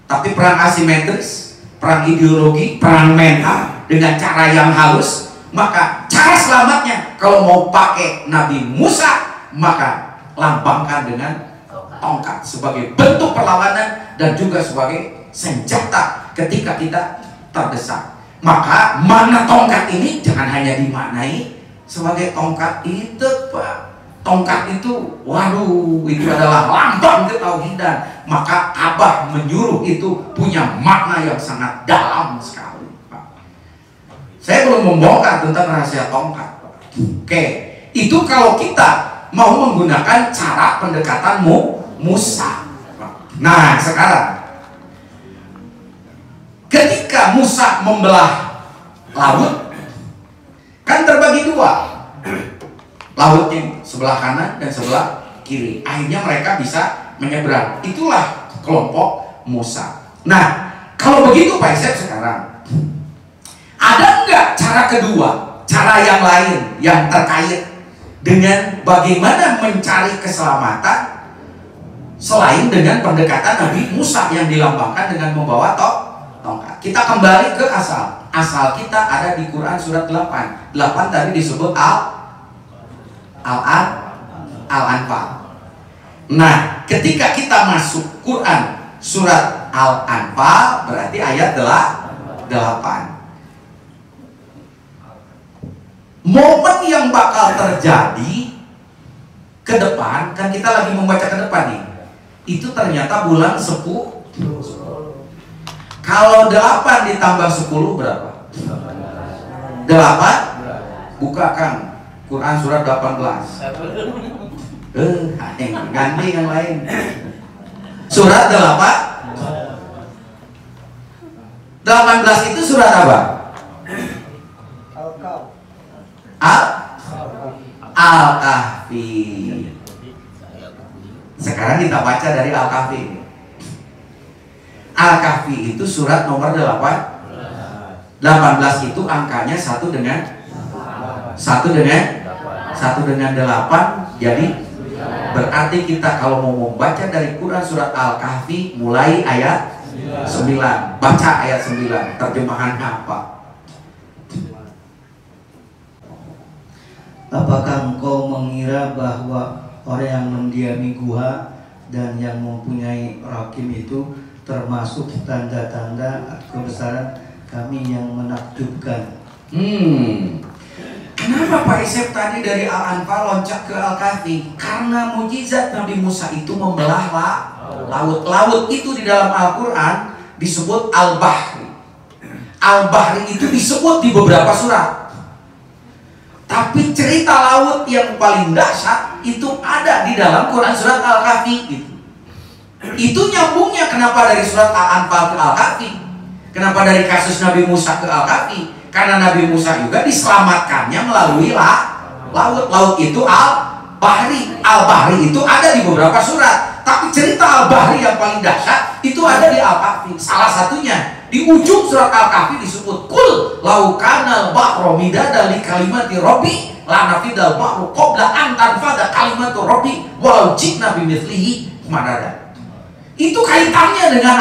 tapi perang asimetris, perang ideologi, perang mental dengan cara yang halus. Maka cara selamatnya kalau mau pakai Nabi Musa, maka lambangkan dengan tongkat sebagai bentuk perlawanan dan juga sebagai senjata ketika kita terdesak. Maka mana tongkat ini jangan hanya dimaknai sebagai tongkat itu, Pak. Tongkat itu, waduh, itu adalah lambang ketauhidan. Maka Abah menyuruh itu punya makna yang sangat dalam sekali, Pak. Saya belum membongkar tentang rahasia tongkat, Pak. Oke, itu kalau kita mau menggunakan cara pendekatan Musa. Nah, sekarang ketika Musa membelah laut, kan terbagi dua. Lautnya sebelah kanan dan sebelah kiri. Akhirnya mereka bisa menyeberang. Itulah kelompok Musa. Nah, kalau begitu Pak Isep sekarang, ada nggak cara kedua, cara yang lain yang terkait dengan bagaimana mencari keselamatan selain dengan pendekatan Nabi Musa yang dilambangkan dengan membawa tongkat? Kita kembali ke asal. Asal kita ada di Quran surat 8. 8 tadi disebut Al-Anfal. Nah, ketika kita masuk Quran surat Al-Anfal berarti ayat 8. Momen yang bakal terjadi ke depan, kan kita lagi membaca ke depan nih. Itu ternyata bulan 10. Kalau 8 ditambah 10 berapa? 8? Buka Kang Quran surat 18. Ganti yang lain. Surat 18 itu surat apa? Al-Kahfi. Sekarang kita baca dari Al-Kahfi. Al-Kahfi itu surat nomor 8. 18 itu angkanya 1 dengan 8. Jadi berarti kita kalau mau membaca dari Quran surat Al-Kahfi mulai ayat 9. Baca ayat 9. Terjemahan apa? Apakah engkau mengira bahwa orang yang mendiami gua dan yang mempunyai rakim itu termasuk tanda-tanda kebesaran kami yang menakjubkan? Kenapa Pak Isep tadi dari Al-Anfal loncat ke Al-Kahfi? Karena mujizat Nabi Musa itu membelah laut. Laut itu di dalam Al-Quran disebut Al-Bahri. Al-Bahri itu disebut di beberapa surat. Tapi cerita laut yang paling dahsyat itu ada di dalam Quran surat Al-Kahfi gitu. Itu nyambungnya kenapa dari surat Al-Anfal ke Al-Kahfi? Kenapa dari kasus Nabi Musa ke Al-Kahfi? Karena Nabi Musa juga diselamatkannya melalui laut. Laut itu Al-Bahri. Al-Bahri itu ada di beberapa surat. Tapi cerita Al-Bahri yang paling dahsyat itu ada di Al-Kahfi. Salah satunya di ujung surat Al-Kahfi disebut Kul laukanal bahru midada li kalimati rabbi la nafidal bahru qabla an tanfada kalimatu rabbi walau jikna bimithlihi madada. Itu kaitannya dengan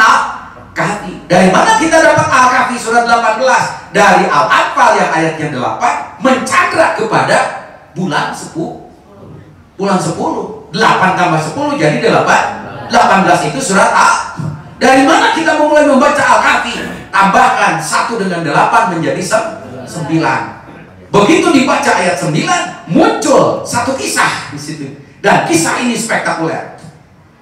Kahfi. Dari mana kita dapat Al-Kahfi surat 18? Dari Al-Anfal yang ayatnya 8 mencandra kepada bulan 10. Bulan 10. 8 tambah 10 jadi 8. 18 itu surat A. Dari mana kita memulai membaca Al-Kahfi? Tambahkan 1 dengan 8 menjadi 9. Begitu dibaca ayat 9, muncul satu kisah di situ. Dan kisah ini spektakuler.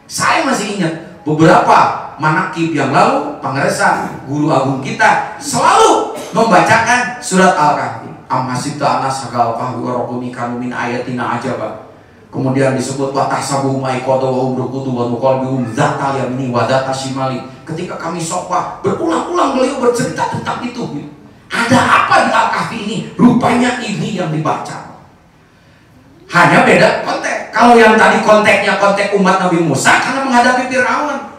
Saya masih ingat beberapa manakib yang lalu, pengeresan guru agung kita selalu membacakan surat Al-Kahfi. Am-hasibta anashagal kahwi waraqumi kanu min ayatina ajaba. Kemudian disebut wa tahsabuhum aiqadha wa hum rukudu wa nuqalbihum dzata yamini wa dzata shimali. Ketika kami sofa, berulang-ulang beliau bercerita tentang itu. Ada apa di Al-Kahfi ini? Rupanya ini yang dibaca. Hanya beda konteks. Kalau yang tadi konteksnya konteks umat Nabi Musa karena menghadapi Firaun.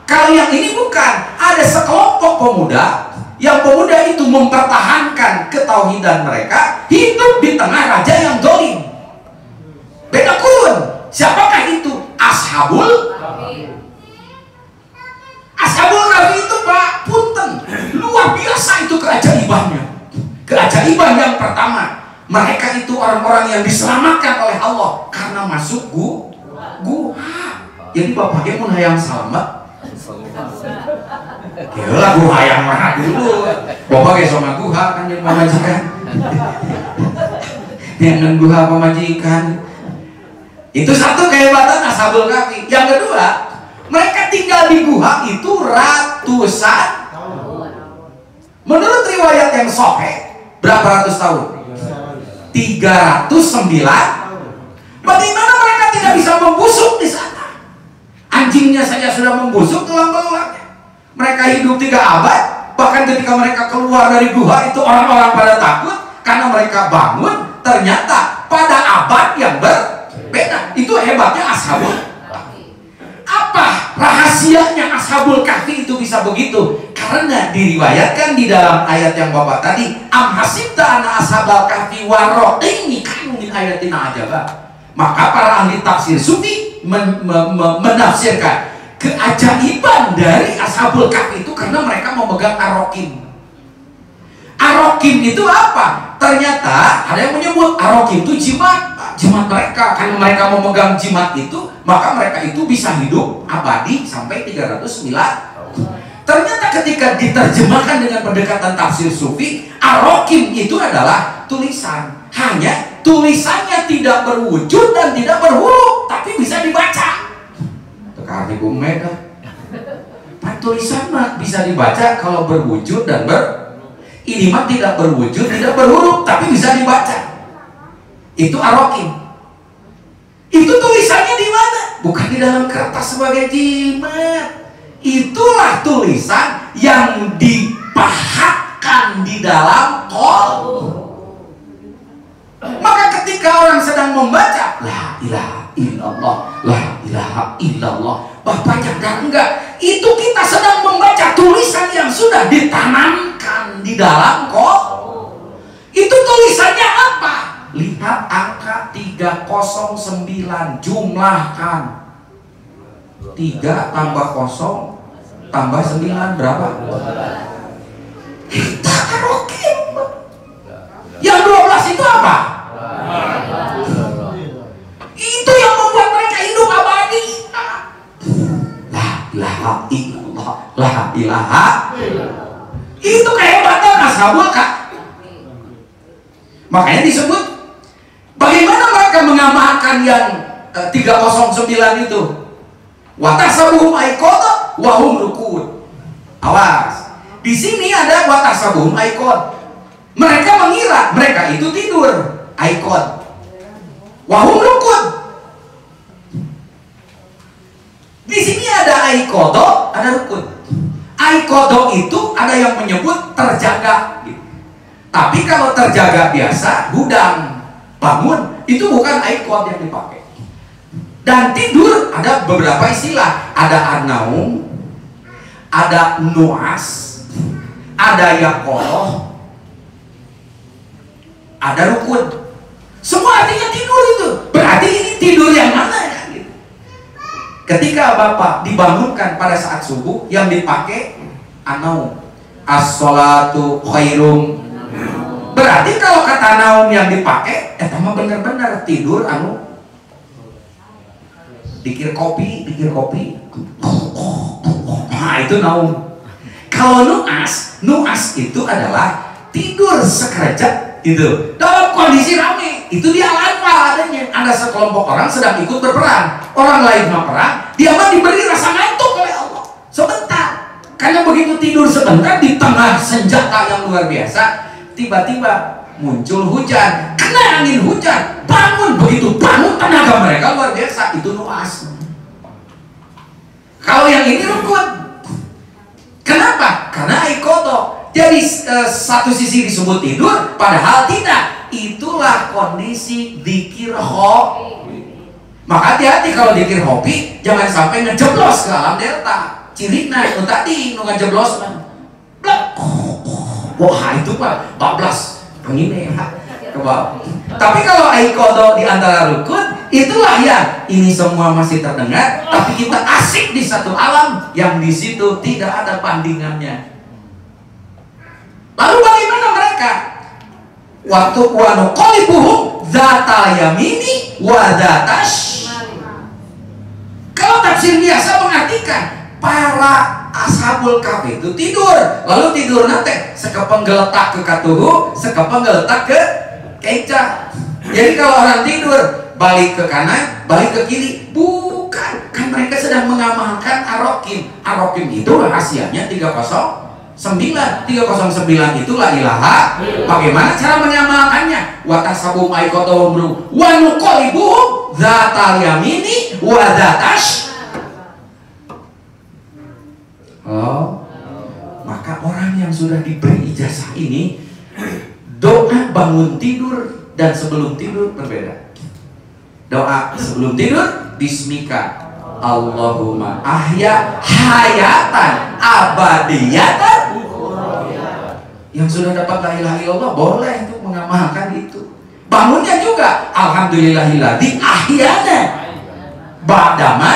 Kalau yang ini bukan. Ada sekelompok pemuda, yang pemuda itu mempertahankan ketauhidan mereka, hidup di tengah raja yang zalim. Beda kurun. Siapakah itu? Ashabul Kahfi itu Pak, punten, luar biasa itu keajaibannya. Keajaiban yang pertama, mereka itu orang-orang yang diselamatkan oleh Allah karena masuk guha. Jadi bapaknya pun hayang selamat. Yalah guha yang mana dulu. Bapak kayak sama guha kan yang pemajikan. Yang guha pemajikan. Itu satu kehebatan Ashabul Kahfi. Yang kedua, mereka tinggal di guha itu ratusan menurut riwayat yang sahih berapa ratus tahun? 309. Bagaimana mereka tidak bisa membusuk di sana? Anjingnya saja sudah membusuk tulang belulangnya. Mereka hidup 3 abad, bahkan ketika mereka keluar dari guha itu orang-orang pada takut karena mereka bangun ternyata pada abad yang berbeda. Itu hebatnya Ashabul Kahfi. Apa rahasianya Ashabul Kahfi itu bisa begitu? Karena diriwayatkan di dalam ayat yang Bapak tadi, am hasibta anna ashabal kahfi waraqimi kanu min ayatina ajaba. Maka para ahli tafsir sufi menafsirkan keajaiban dari Ashabul Kahfi itu karena mereka memegang arokim. Arokim itu apa? Ternyata ada yang menyebut arokim itu jimat mereka. Karena mereka memegang jimat itu, maka mereka itu bisa hidup abadi sampai 309. Ternyata ketika diterjemahkan dengan pendekatan tafsir sufi, arokim itu adalah tulisan. Hanya tulisannya tidak berwujud dan tidak berhuruf, tapi bisa dibaca. Tekan ibu Mega. Tulisan mah bisa dibaca kalau berwujud dan ini mah tidak berwujud, tidak berhuruf, tapi bisa dibaca. Itu arokim. Itu tulisannya di mana? Bukan di dalam kertas sebagai jimat. Itulah tulisan yang dipahatkan di dalam kol. Maka ketika orang sedang membaca la ilaha illallah, la ilaha illallah, Bapak nyadar enggak? Itu kita sedang membaca tulisan yang sudah ditanamkan di dalam kol. Itu tulisannya apa? Lihat angka 309, jumlahkan 3 tambah 0 tambah 9 berapa? Kita arokim. Yang 12 itu apa? Itu yang membuat mereka hidup abadi. La ilaha illallah, la ilaha. Itu kehebatan Ashabul Kahfi. Makanya disebut. Bagaimana mereka mengamalkan yang 309 itu? Wa tahsabuhum aiqadha wa hum rukud. Awas. Di sini ada wa tahsabuhum aiqadha. Mereka mengira mereka itu tidur, aiqadha. Wa hum rukud. Di sini ada aiqadha, ada rukud. Aiqadha itu ada yang menyebut terjaga. Tapi kalau terjaga biasa, gudang, bangun, itu bukan aiqadha yang dipakai. Dan tidur ada beberapa istilah. Ada an-naum, ada nu'as, ada yaqadha, ada rukud. Semua artinya tidur itu. Berarti ini tidur yang mana? Ketika bapak dibangunkan pada saat subuh, yang dipakai anaum, as-sholatu khairum. Berarti kalau kata naum yang dipakai, mah bener-bener tidur anu dikir kopi. Nah itu naum. Kalau nuas itu adalah tidur sekerja itu dalam kondisi ramai. Itu dia apa adanya. Ada sekelompok orang sedang ikut berperang, orang lain mau perang, dia mah diberi rasa ngantuk oleh Allah sebentar. Karena begitu tidur sebentar di tengah senjata yang luar biasa, tiba-tiba muncul hujan, kena angin hujan, bangun. Begitu bangun tenaga mereka luar biasa. Itu nuas. Kalau yang ini rukun. Kenapa? Karena ikoto. Jadi satu sisi disebut tidur, padahal tidak. Itulah kondisi dzikir hobi. Maka hati-hati kalau dzikir hobi, jangan sampai ngejeblos ke alam delta. Cirina itu tadi ngejeblos kan. Wah itu pak bablas begini ya. Tapi kalau aikodo di antara rukun, itulah ya ini semua masih terdengar, tapi kita asik di satu alam yang di situ tidak ada bandingannya. Lalu bagaimana mereka? Waktu wano qalibuhum zata yamini wa zatash. Kalau tafsir biasa mengartikan para ashabul kahfi itu tidur, lalu tidur nanti sekepeng geletak ke katuhu, sekepeng geletak ke keca. Jadi kalau orang tidur balik ke kanan, balik ke kiri, bukan, kan mereka sedang mengamalkan arokim. Arokim itu rahasianya 309. 309 itu la ilaha. Bagaimana cara mengamalkannya? Wa tasabum aikoto wa nuqalibuhum zatal yamini wa zatash. Oh, maka orang yang sudah diberi ijazah ini, doa bangun tidur dan sebelum tidur berbeda. Doa sebelum tidur, bismika Allahumma ahya hayatan abadiyatan. Yang sudah dapat la ilaha illallah boleh untuk mengamalkan itu. Bangunnya juga alhamdulillahilladzi ahyana ba'dama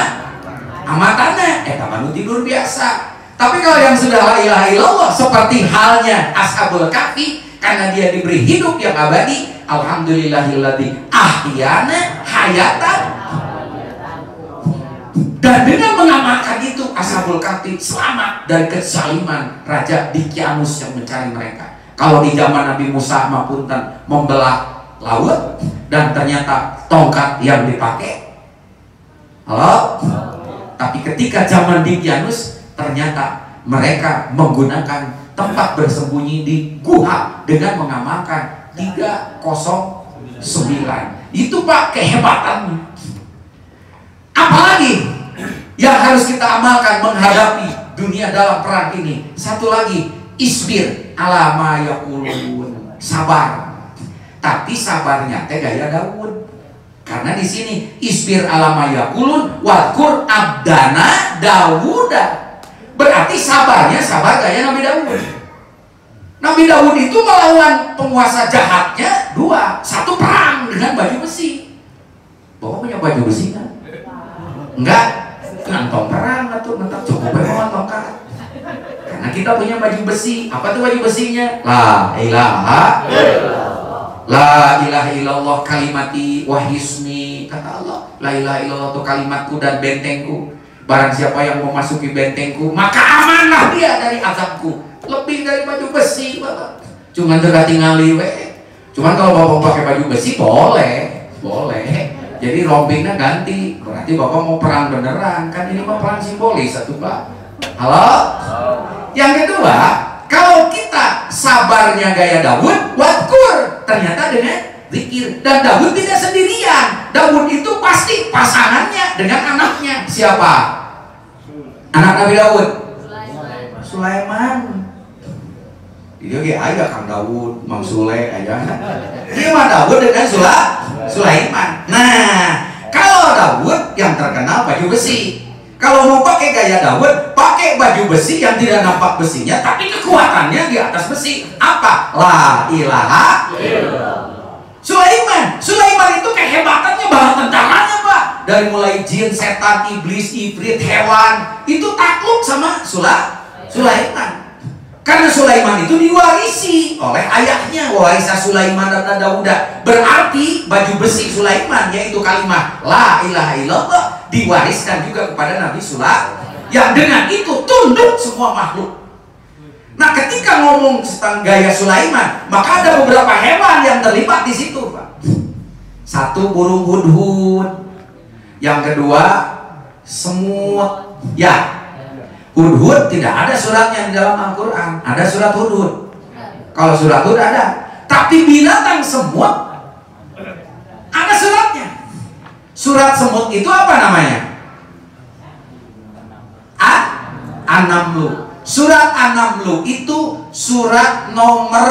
amatana. Taman tidur biasa. Tapi kalau yang sudah la ilaha illallah seperti halnya ashabul kahfi, karena dia diberi hidup yang abadi, alhamdulillahilladzi ahyana hayatan. Dan dengan mengamalkan itu ashabul kahfi selamat dari kezaliman Raja Dikyanus yang mencari mereka. Kalau di zaman Nabi Musa mapunten membelah laut dan ternyata tongkat yang dipakai. Halo? Tapi ketika zaman Dikyanus ternyata mereka menggunakan tempat bersembunyi di guha dengan mengamalkan 309. Itu Pak kehebatannya. Apalagi yang harus kita amalkan menghadapi dunia dalam perang ini? Satu lagi, isbir ala ma yaqulun, sabar. Tapi sabarnya teh gaya Daud. Karena di sini isbir ala ma yaqulun wadkur abdana Dauda. Berarti sabarnya sabar gaya Nabi Daud. Nabi Daud itu melawan penguasa jahatnya dua. Satu perang dengan baju besi. Bapak punya baju besi kan? Enggak. Ngantong perang atau mentang cukup bawa tongkat. Karena kita punya baju besi. Apa tuh baju besinya? La ilaha la ilaha illallah kalimati wahismi. Kata Allah, la ilaha illallah itu kalimatku dan bentengku. Barang siapa yang memasuki bentengku, maka amanlah dia dari azabku. Lebih dari baju besi, Bapak. Cuman juga tinggal liwe. Cuman kalau Bapak pakai baju besi boleh. Jadi rompingnya ganti. Berarti Bapak mau perang beneran. Kan ini mah perang simbolis satu Pak. Halo? Yang kedua, kalau kita sabarnya gaya Daud, wadkur, ternyata dengan zikir. Dan Daud tidak sendirian. Daud itu pasti pasangannya dengan anaknya. Siapa? Anak Nabi Daud. Sulaiman. Dia ge aya Kang Daud, Mang Sule aya. Dia mah Daud dengan Sulaiman. Nah, kalau Daud yang terkenal baju besi. Kalau mau pakai gaya Daud, pakai baju besi yang tidak nampak besinya, tapi kekuatannya di atas besi. Apa? La ilaha illallah. Sulaiman itu kehebatannya bala tentaranya, Pak. dari mulai jin, setan, iblis, ifrit, hewan itu takluk sama Sulaiman. Karena Sulaiman itu diwarisi oleh ayahnya, warisa Sulaiman dan Dauda. Berarti baju besi Sulaiman, yaitu kalimat la ilaha illallah, diwariskan juga kepada Nabi Sulaiman, yang dengan itu tunduk semua makhluk. Nah, ketika ngomong tentang gaya Sulaiman, maka ada beberapa hewan yang terlibat di situ, Pak. Satu, burung hudhud. Yang kedua, semut. Ya, hudhud tidak ada suratnya di dalam Al-Quran. Ada surat hudhud. Kalau surat hudhud ada. Tapi binatang semut ada suratnya. Surat semut itu apa namanya? An-Naml. Surat An-Naml itu surat nomor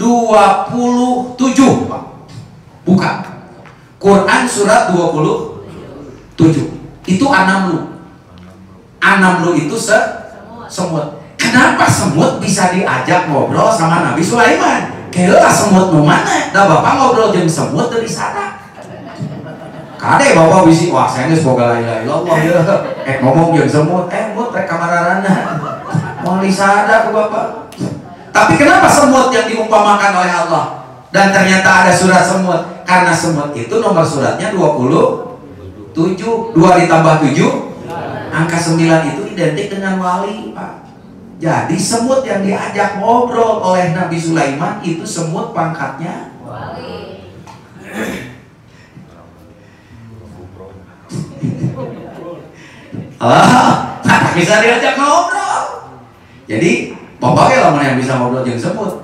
27, Pak. Bukan. Quran surat 27. Itu An-Naml. An-Naml itu semut. Kenapa semut bisa diajak ngobrol sama Nabi Sulaiman? Kayaklah semut mau mana? Dah bapak ngobrol jeung semut dari sana. Kade bapak bisi, wah saya geus boga la ilaha illallah ya. Ngomong jeung semut, mut rek kamararana. Mau disada ke bapak. Tapi kenapa semut yang diumpamakan oleh Allah? Dan ternyata ada surat semut. Karena semut itu nomor suratnya 27. 2 ditambah 7, angka 9 itu identik dengan wali, Pak. Jadi semut yang diajak ngobrol oleh Nabi Sulaiman itu semut pangkatnya wali. Bisa diajak ngobrol. Jadi bapaknya lah yang bisa ngobrol jeung semut.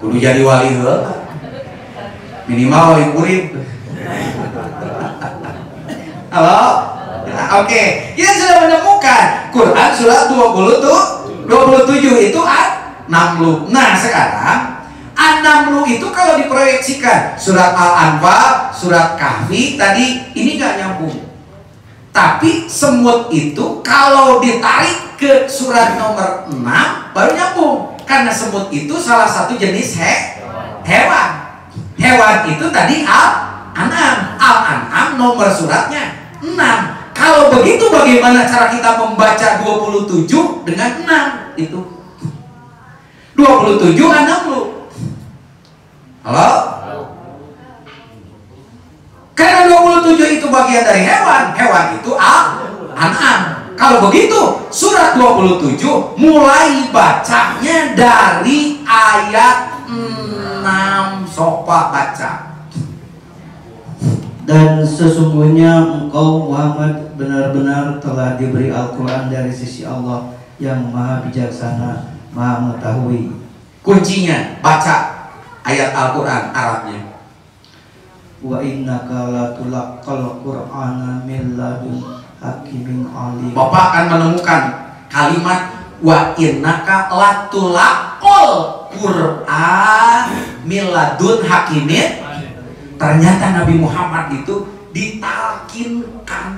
Kudu jadi wali heula. Minimal wali murid. Halo? Oke, kita sudah menemukan Quran surat 27 itu An-Naml. Nah, sekarang An-Naml itu kalau diproyeksikan surat Al-Anfal, surat Kahfi tadi ini nggak nyambung. Tapi semut itu kalau ditarik ke surat nomor 6 baru nyambung. Karena semut itu salah satu jenis hewan. Hewan itu tadi Al-An'am. Al-An'am nomor suratnya 6. Kalau begitu bagaimana cara kita membaca 27 dengan 6? Itu 27 An-Naml. Halo? Karena 27 itu bagian dari hewan. Hewan itu Al-An'am. Kalau begitu surat 27 mulai bacanya dari ayat 6. Sopa baca. Dan sesungguhnya engkau Muhammad benar-benar telah diberi Al-Quran dari sisi Allah yang maha bijaksana, maha mengetahui. Kuncinya baca ayat Al-Quran Arabnya. Wa innaka latulaqqal Qur'ana min ladun hakimin alim. Bapak akan menemukan kalimat wa innaka latulaqqal Qur'an min ladun hakimin. Ternyata Nabi Muhammad itu ditalkinkan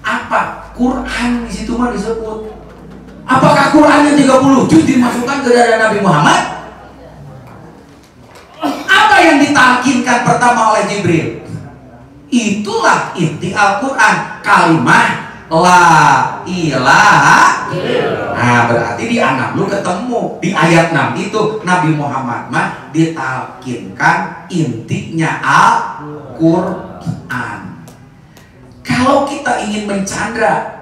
apa? Quran di situ mah disebut. Apakah Quran yang 30 juz dimasukkan ke dada Nabi Muhammad? Apa yang ditalkinkan pertama oleh Jibril? Itulah inti Al-Quran, kalimah la ilaha. Nah, berarti di An-Naml ketemu di ayat 6 itu Nabi Muhammad mah ditalkinkan intinya Al-Quran. Kalau kita ingin mencandra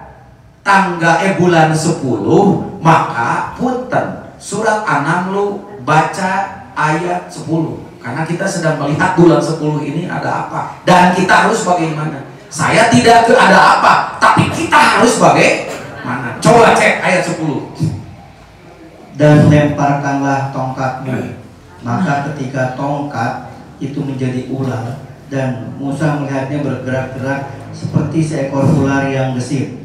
bulan 10, maka punten surat An-Naml baca ayat 10. Karena kita sedang melihat bulan 10 ini ada apa dan kita harus bagaimana. Saya tidak ada apa, tapi kita harus bagaimana. Coba cek ayat 10. Dan lemparkanlah tongkatmu. Maka ketika tongkat itu menjadi ular dan Musa melihatnya bergerak-gerak seperti seekor ular yang gesit.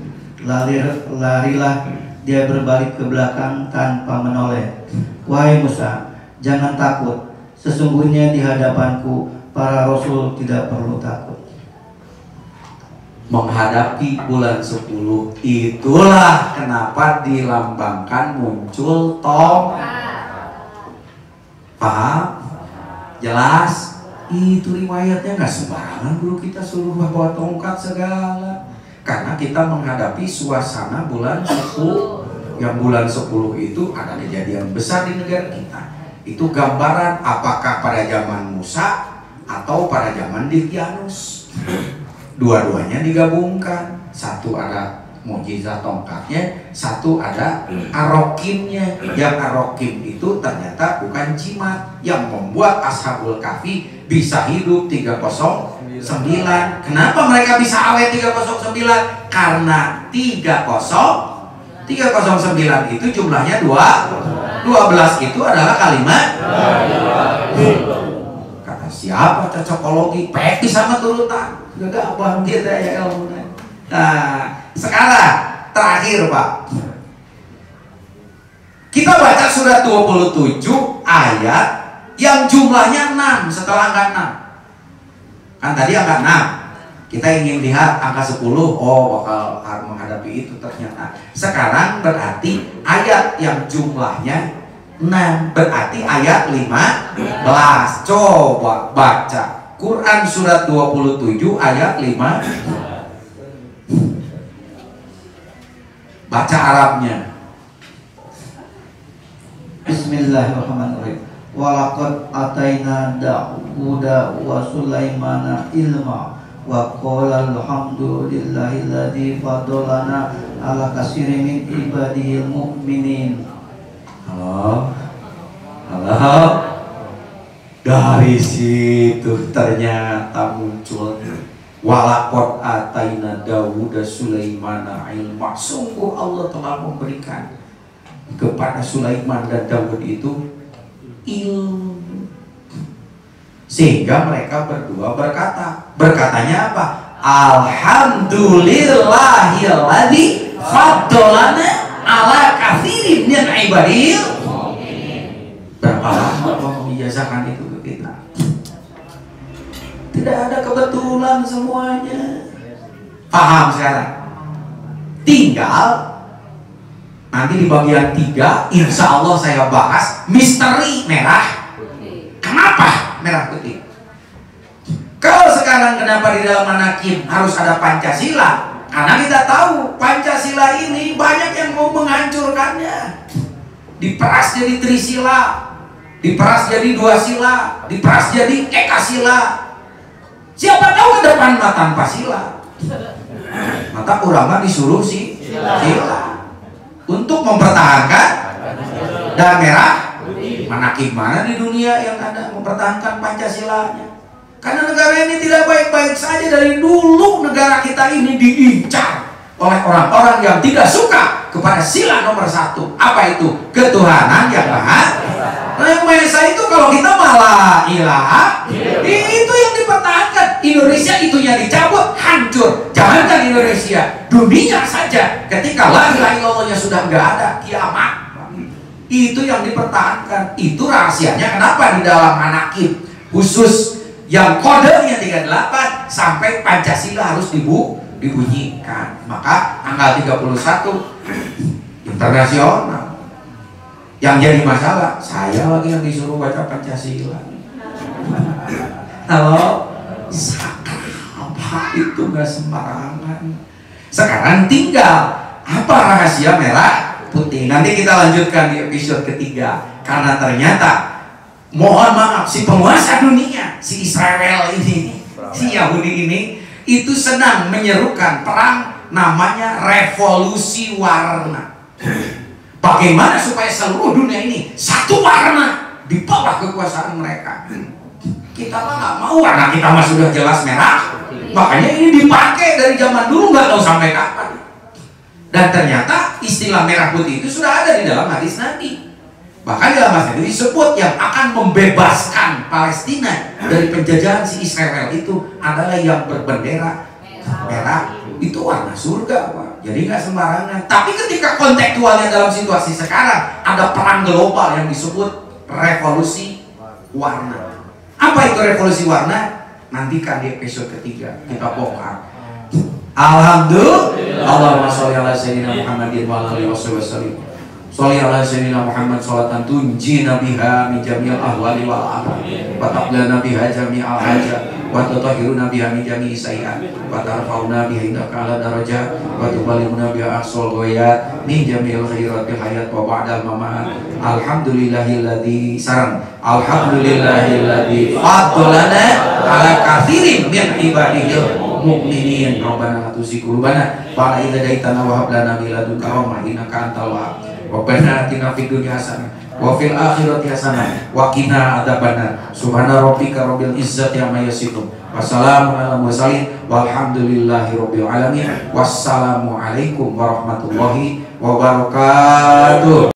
Larilah dia berbalik ke belakang tanpa menoleh. Wahai Musa, jangan takut. Sesungguhnya di hadapanku para rasul tidak perlu takut. Menghadapi bulan 10, itulah kenapa dilambangkan muncul tongkat. Paham? Jelas? Itu riwayatnya nggak sembarangan guru kita suruh bawa tongkat segala. Karena kita menghadapi suasana bulan 10. Yang bulan 10 itu ada kejadian besar di negara kita. Itu gambaran apakah pada zaman Musa atau pada zaman Dikyanus. Dua-duanya digabungkan. Satu ada mukjizat tongkatnya, satu ada arokimnya. Yang arokim itu ternyata bukan jimat yang membuat Ashabul Kahfi bisa hidup 309. Kenapa mereka bisa awet 309? Karena 309 itu jumlahnya 12 itu adalah kalimat. Kata siapa cocokologi? Peki sama turutan. Gak apa kita ya ilmu. Nah, sekarang terakhir Pak, kita baca surat 27 ayat yang jumlahnya 6 setelah angka 6. Kan tadi angka 6, kita ingin lihat angka 10. Oh, bakal menghadapi itu ternyata. Sekarang berarti ayat yang jumlahnya 6, berarti ayat 15. Coba baca Quran surat 27 ayat 5. Baca Arabnya. Bismillahirrahmanirrahim. Walaqad ataina Dawuda wa Sulaimana ilma wa qala alhamdulillahilladzi fadolana ala katsirin min ibadihil mu'minin. Halo. Dari situ ternyata muncul walaqad ataina Dawuda Sulaimana ilma. Sungguh Allah telah memberikan kepada Sulaiman dan Daud itu ilmu, sehingga mereka berdua berkatanya apa? Alhamdulillahilladzi faddalana ala katsirin min ibadil. Berapa lama Allah mengijazakan itu ke kita? Tidak ada kebetulan semuanya. Paham sekarang? Tinggal nanti di bagian 3 insya Allah saya bahas misteri merah putih. Kenapa merah putih? Kalau sekarang kenapa di dalam Manakim harus ada Pancasila? Karena kita tahu Pancasila ini banyak yang mau menghancurkannya. Diperas jadi Trisila, diperas jadi 2 sila, diperas jadi Ekasila. Siapa tahu ke depan mah tanpa sila. Mata ulama disuruh sila untuk mempertahankan dan merah. Manakim mana di dunia yang ada mempertahankan Pancasilanya? Karena negara ini tidak baik-baik saja. Dari dulu negara kita ini diincar oleh orang-orang yang tidak suka kepada sila nomor 1. Apa itu? Ketuhanan yang Maha Esa. Itu kalau kita malah ilaha, itu yang dipertahankan. Indonesia itunya dicabut, hancur. Jangankan Indonesia, dunia saja ketika la ilaha illallahnya sudah nggak ada, kiamat. Itu yang dipertahankan. Itu rahasianya kenapa di dalam Manakim khusus yang kodenya 38 sampai Pancasila harus dibunyikan. Maka tanggal 31 internasional. Yang jadi masalah, saya lagi yang disuruh baca Pancasila. Halo, apa itu nggak sembarangan. Sekarang tinggal apa rahasia merah putih. Nanti kita lanjutkan di episode ketiga. Karena ternyata, mohon maaf, si penguasa dunia, si Israel ini, si Yahudi ini, itu sedang menyerukan perang namanya revolusi warna. Bagaimana supaya seluruh dunia ini satu warna di bawah kekuasaan mereka? Kita mah nggak mau, warna kita mah sudah jelas merah. Makanya ini dipakai dari zaman dulu, nggak tahu sampai kapan. Dan ternyata istilah merah putih itu sudah ada di dalam hadis Nabi. Bahkan dalam hadis Nabi disebut yang akan membebaskan Palestina dari penjajahan si Israel itu adalah yang berbendera merah. Itu warna surga, Pak. Jadi nggak sembarangan. Tapi ketika kontekstualnya dalam situasi sekarang ada perang global yang disebut revolusi warna. Apa itu revolusi warna? Nantikan di episode ketiga kita bongkar. Alhamdulillah. Allahumma sholli ala sayyidina Muhammadin wa ala alihi wasallam. Sholli ala sayyidina Muhammad sholatan tunjina biha min jami'il ahwali wal afat wa taqlana biha jami'al hajat wa tutahhiruna biha min jami'i sayyi'at wa tarfa'una biha indaka ala darajat wa tuballighuna biha aqsal ghayat min jami'il khairatil hayat wa ba'dal mamat. Alhamdulillahilladzi sarang alhamdulillahilladzi faddalana ala katsirin min ibadihi mu'minin. Rabbana la tuzigh qulubana ba'da idh hadaitana wa hab lana min ladunka rahmah innaka antal wahhab. Rabbana atina fid dunya hasanah wa fil akhirati hasanah wa qina adzabannar. Subhana rabbika rabbil izzati amma yasifun. Wassalamu ala mursalin walhamdulillahi rabbil alamin. Wassalamu alaikum warahmatullahi wabarakatuh.